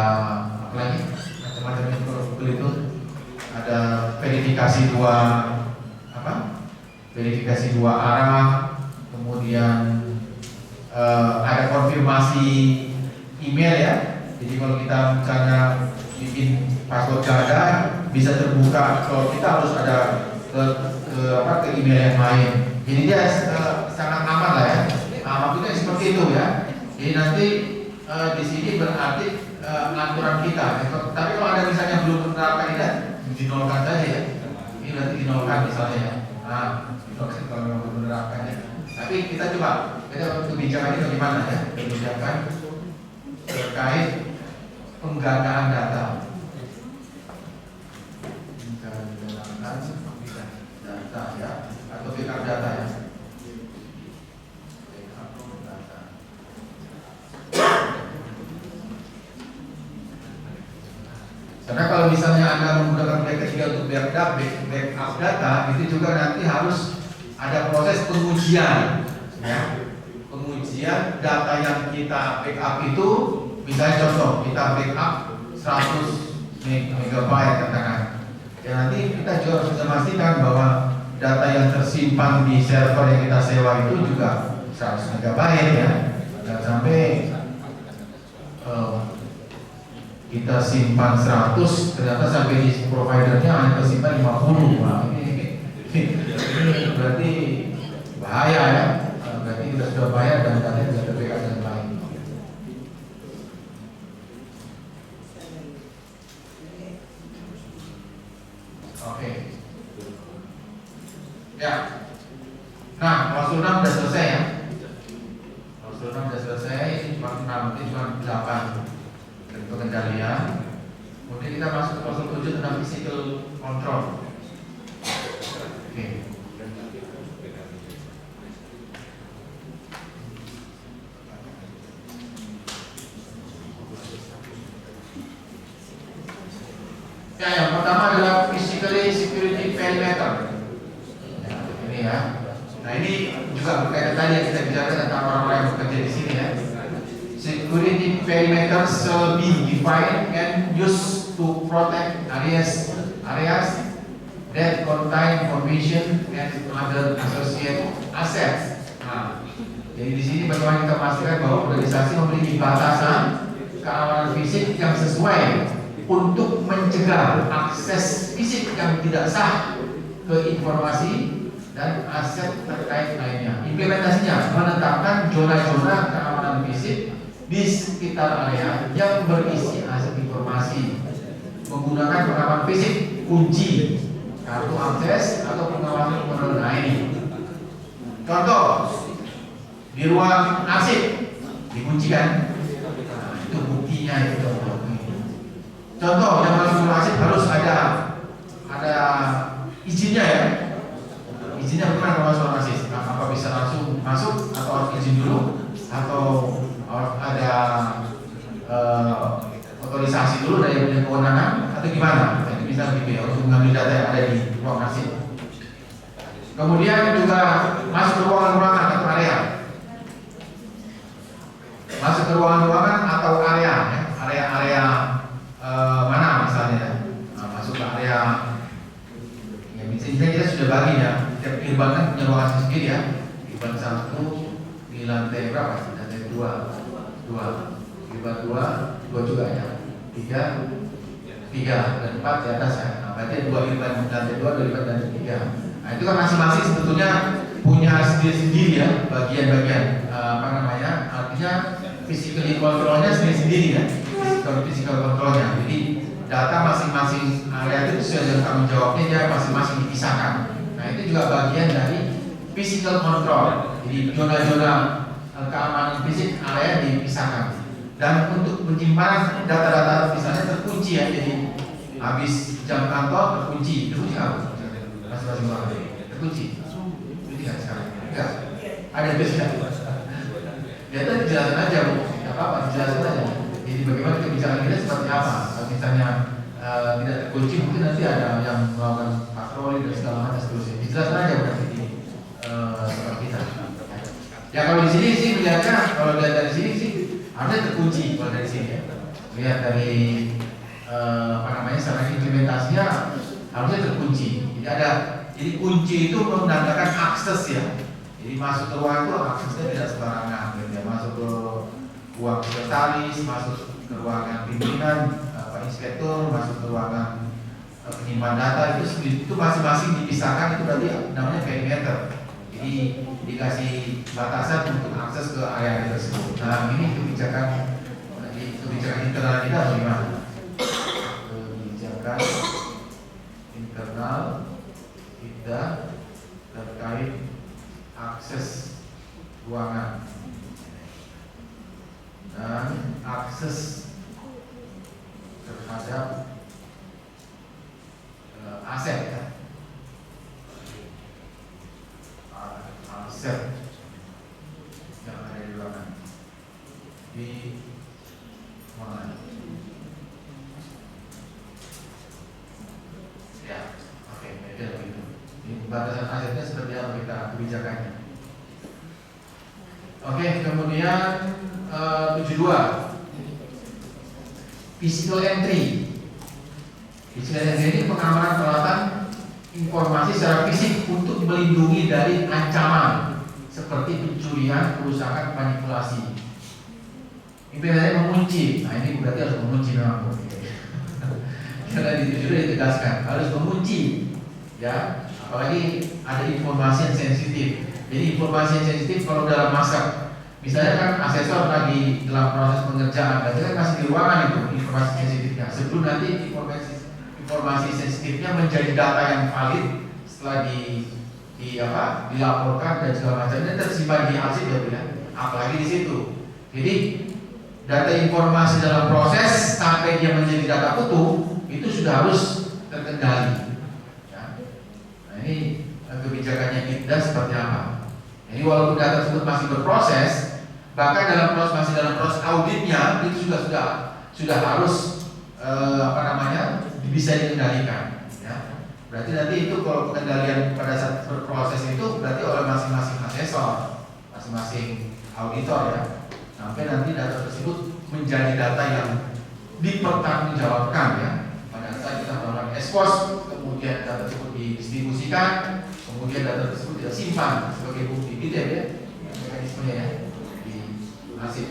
apa lagi macam-macam itu. Google itu ada verifikasi verifikasi dua arah, kemudian ada konfirmasi email ya. Jadi kalau kita misalnya bikin password ganda bisa terbuka, kalau kita harus ada ke email yang lain. Jadi dia sangat aman lah ya. Maksudnya seperti itu ya. Jadi nanti di sini berarti aturan kita. Tapi kalau ada misalnya belum menerapkan ini, dinolkan saja ya. Ini nanti dinolkan misalnya ya. Nah, kalau belum menerapkannya. Tapi kita coba, kita kebijakan ini bagaimana ya? Kebijakan terkait penggandaan data. Karena kalau misalnya Anda menggunakan backup untuk backup data, itu juga nanti harus ada proses pengujian, ya. Pengujian data yang kita backup itu, misalnya contoh kita backup 100 MB katakan. Ya nanti kita juga harus memastikan bahwa data yang tersimpan di server yang kita sewa itu juga 100 MB ya. Dan sampai kita simpan 100, ternyata sampai di providernya hanya tersimpan 50. Nah, ini berarti bahaya ya. Berarti sudah bahaya dan datanya tidak terbackup dengan baik. Oke. Ya. Nah, klausul 6 sudah selesai ya. Klausul 6 sudah selesai. Ini cuma 6, ini cuma 8 dari pengendalian. Kemudian kita masuk ke klausul 7 tentang physical control. Oke. Ya, yang pertama adalah physically security perimeter. Ya, ini ya. Nah, ini juga berkaitan tadi yang kita bicarakan tentang orang-orang yang bekerja di sini ya. Security perimeter shall be defined and used to protect areas that contain information and other associated assets. Nah, jadi di sini bagaimana kita memastikan bahwa organisasi memiliki batasan keamanan fisik yang sesuai untuk mencegah akses fisik yang tidak sah ke informasi dan aset terkait lainnya. Implementasinya menetapkan zona-zona keamanan fisik di sekitar area yang berisi aset informasi menggunakan pengaman fisik, kunci, kartu akses atau pengawasan penerima lain. Contoh di ruang arsip dikunci kan? Nah, itu buktinya itu. Contoh yang masuk ke arsip harus ada izinnya ya. Izinnya bukan kalau masuk arsip. Apa bisa langsung masuk atau harus izin dulu atau harus ada otorisasi dulu dari yang punya kewenangan atau gimana? Jadi bisa gitu ya untuk mengambil data yang ada di ruang arsip. Kemudian juga masuk ke ruangan-ruangan atau area. Masuk ke ruangan-ruangan atau area ya. Area-area mana misalnya masuk ke area ya misalnya kita sudah bagi ya setiap irban kan punya ruangan sendiri ya. Irban 1 di lantai berapa? Lantai 2 irban 2 juga ya 3 dan 4 di atas ya. Nah, berarti 2 irban lantai 2 irban lantai 3. Nah itu kan masing-masing sebetulnya punya sendiri-sendiri ya bagian-bagian artinya physically controlnya sendiri-sendiri ya. Physical controlnya. Jadi data masing-masing area itu sesuai dengan tanggung jawabnya dia masing-masing dipisahkan. Nah itu juga bagian dari physical control. Jadi zona-zona keamanan fisik area dipisahkan. Dan untuk penyimpanan data-data misalnya terkunci ya. Jadi habis jam kantor terkunci apa? Masing-masing orang terkunci. Itu tidak sekarang. Enggak. Ada biasanya. Ya itu dijelasin aja Bu. Tidak apa-apa dijelasin aja. Jadi bagaimana kebijakan kita seperti apa? Kalau misalnya tidak terkunci mungkin nanti ada yang melakukan patroli dan segala macam seterusnya. Dijelaskan aja berarti di seperti kita. Ya kalau di sini sih melihatnya kalau lihat dari sini sih harusnya terkunci kalau dari sini ya. Lihat dari secara implementasinya harusnya terkunci. Jadi kunci itu menandakan akses ya. Jadi masuk ke ruang itu aksesnya tidak sembarangan. Gitu. Masuk ke ruang sekretaris, masuk ke ruangan pimpinan, Pak Inspektur, masuk ke ruangan penyimpan data itu masing-masing dipisahkan itu berarti namanya perimeter. Jadi dikasih batasan untuk akses ke area tersebut. Nah ini kebijakan internal kita bagaimana? Kebijakan internal kita terkait akses ruangan dan akses terhadap aset ya. Aset yang ada di ruangan di mana? kebijakannya. Oke, kemudian 72 physical entry. Physical entry ini pengamanan peralatan informasi secara fisik untuk melindungi dari ancaman seperti pencurian, kerusakan, manipulasi. Ini biasanya mengunci. Nah ini berarti harus mengunci memang. Karena di sudah ditegaskan harus mengunci, ya. Apalagi ada informasi yang sensitif. Jadi informasi yang sensitif kalau dalam masker, misalnya kan asesor lagi dalam proses pengerjaan, berarti kan masih di ruangan itu informasi sensitifnya. Sebelum nanti informasi sensitifnya menjadi data yang valid setelah dilaporkan dan segala macam, dan tersimpan di arsip ya, apalagi di situ. Jadi data informasi dalam proses sampai dia menjadi data utuh itu sudah harus terkendali. Ya. Nah ini kebijakannya kita seperti apa? Jadi walaupun data tersebut masih berproses, bahkan masih dalam proses auditnya itu sudah harus bisa dikendalikan. Ya. Berarti nanti itu kalau pengendalian pada saat berproses itu berarti oleh masing-masing asesor, masing-masing auditor ya. Sampai nanti data tersebut menjadi data yang dipertanggungjawabkan ya. Pada saat kita melakukan expose, kemudian data tersebut didistribusikan, kemudian data tersebut kita simpan sebagai bukti detail ya, mekanismenya ya di hasil.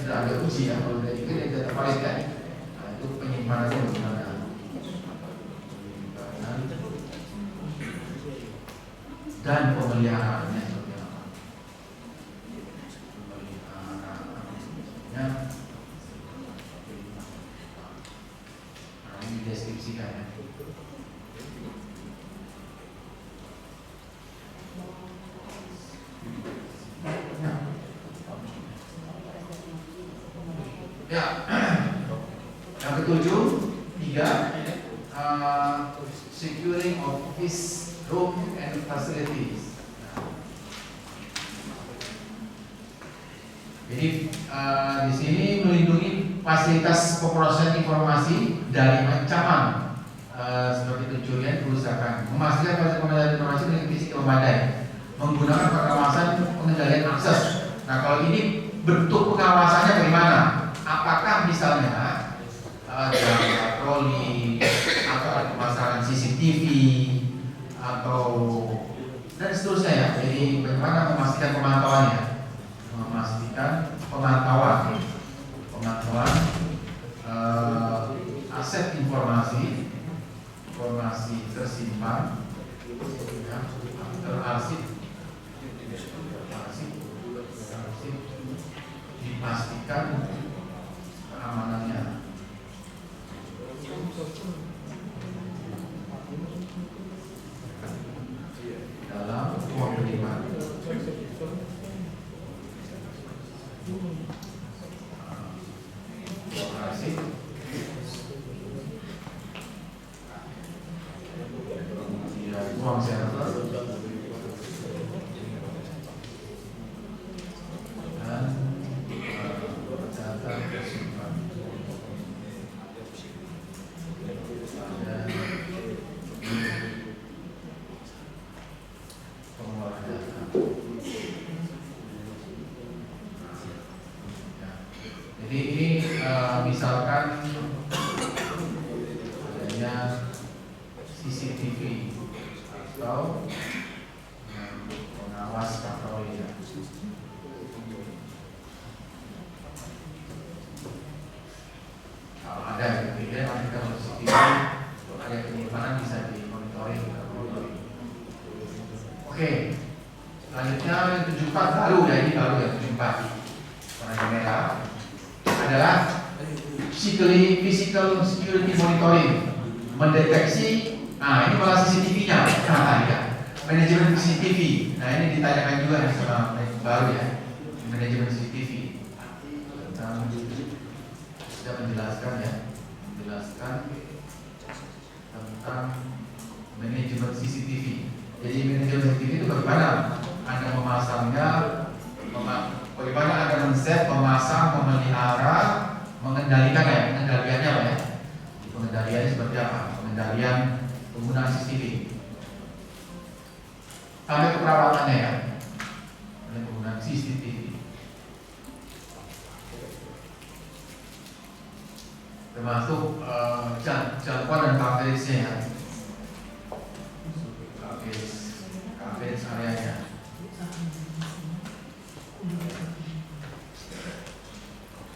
Ada uji ya, kalau dari itu dia data valid kan. Nah, itu penyimpanannya bagaimana? Dan pemeliharaannya seperti apa? Pemeliharaannya ini dideskripsikan ya. Ya, yang ketujuh, 3, securing office room and facilities. Jadi di sini melindungi fasilitas pemrosesan informasi dari ancaman seperti pencurian, kerusakan, memastikan fasilitas pengendalian informasi dengan fisik yang memadai, menggunakan pengawasan pengendalian akses. Nah kalau ini bentuk pengawasannya bagaimana? Apakah misalnya dalam patroli atau ada pemasangan CCTV atau dan seterusnya ya. Jadi bagaimana memastikan pemantauannya? Memastikan pemantauan aset informasi tersimpan ya, terarsip dipastikan keamanannya. Dalam pemeriksaan operasi ruang server dan data tersimpan pada pengolahan data. Jadi ini misalkan adanya CCTV atau pengawas patroli ya. Kalau ada gitu ya, nanti kalau CCTV kalau ada penyimpanan bisa dimonitoring. Oke, lanjut mendeteksi. Nah, ini malah CCTV-nya. Ya. Manajemen CCTV. Nah, ini ditanyakan juga nih sama baru ya. Manajemen CCTV. Sudah menjelaskan ya. Menjelaskan tentang manajemen CCTV. Jadi manajemen CCTV itu bagaimana Anda memasangnya, bagaimana Anda men-set, memasang, memelihara, mengendalikan ya, pengendaliannya apa ya? Pengendaliannya seperti apa? Pengendalian penggunaan CCTV. Sampai ke perawatannya ya, penggunaan CCTV. Termasuk jangkauan dan coverage-nya ya. Coverage areanya.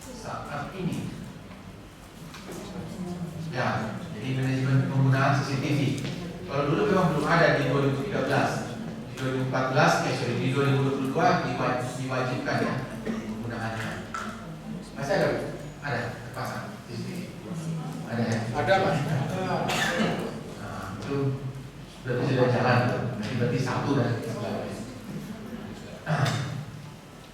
Saat ini ya, jadi manajemen penggunaan CCTV. Kalau dulu memang belum ada di 2013. Di 2022 diwajibkan ya penggunaannya. Masih ada? Ada terpasang CCTV. Ada ya? Ada Mas. Nah, itu berarti sudah jalan. Berarti satu dan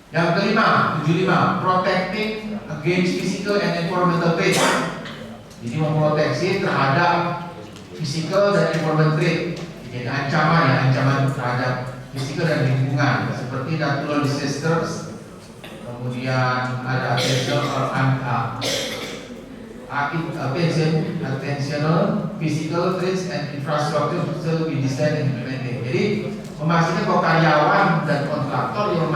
yang kelima, 75, protecting against physical and environmental threat. Jadi memproteksi terhadap physical dan environmental threat. Jadi ancaman ya, ancaman terhadap physical dan lingkungan seperti natural disasters, kemudian ada attentional physical threats and infrastructure to be designed and implemented. Jadi memastikan bahwa karyawan dan kontraktor yang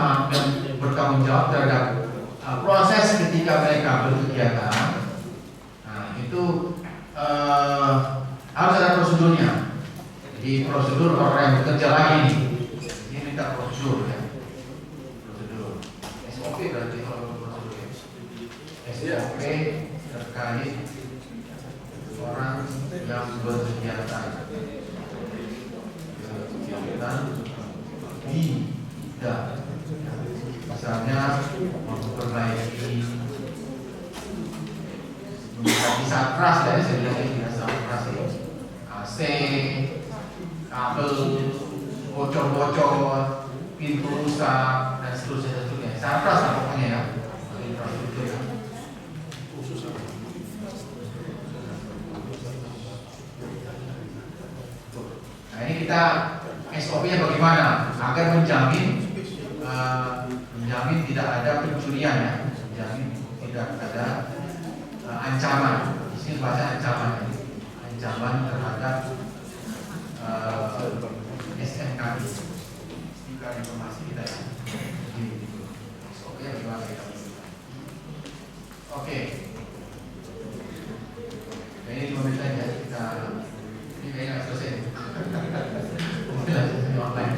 bertanggung jawab terhadap proses ketika mereka berkegiatan, nah itu harus ada prosedurnya. Jadi prosedur orang yang bekerja lagi nih, ini minta prosedur ya, prosedur SOP berarti kalau prosedur ya. SOP terkait orang yang berkegiatan di bidang, misalnya memperbaiki satras ya, saya bilang satras ya, AC, kabel bocor-bocor, pintu rusak dan seterusnya. Satras lah pokoknya ya, infrastruktur ya. Nah ini kita SOP-nya bagaimana agar menjamin tidak ada pencurian ya, menjamin tidak ada ancaman. Di sini bahasa ancaman, ancaman terhadap SMK, tingkat informasi kita ya. SOP bagaimana kita? Oke. Nah, ini 5 menit aja kita. Ini kayaknya nggak selesai. Mungkin lanjut online.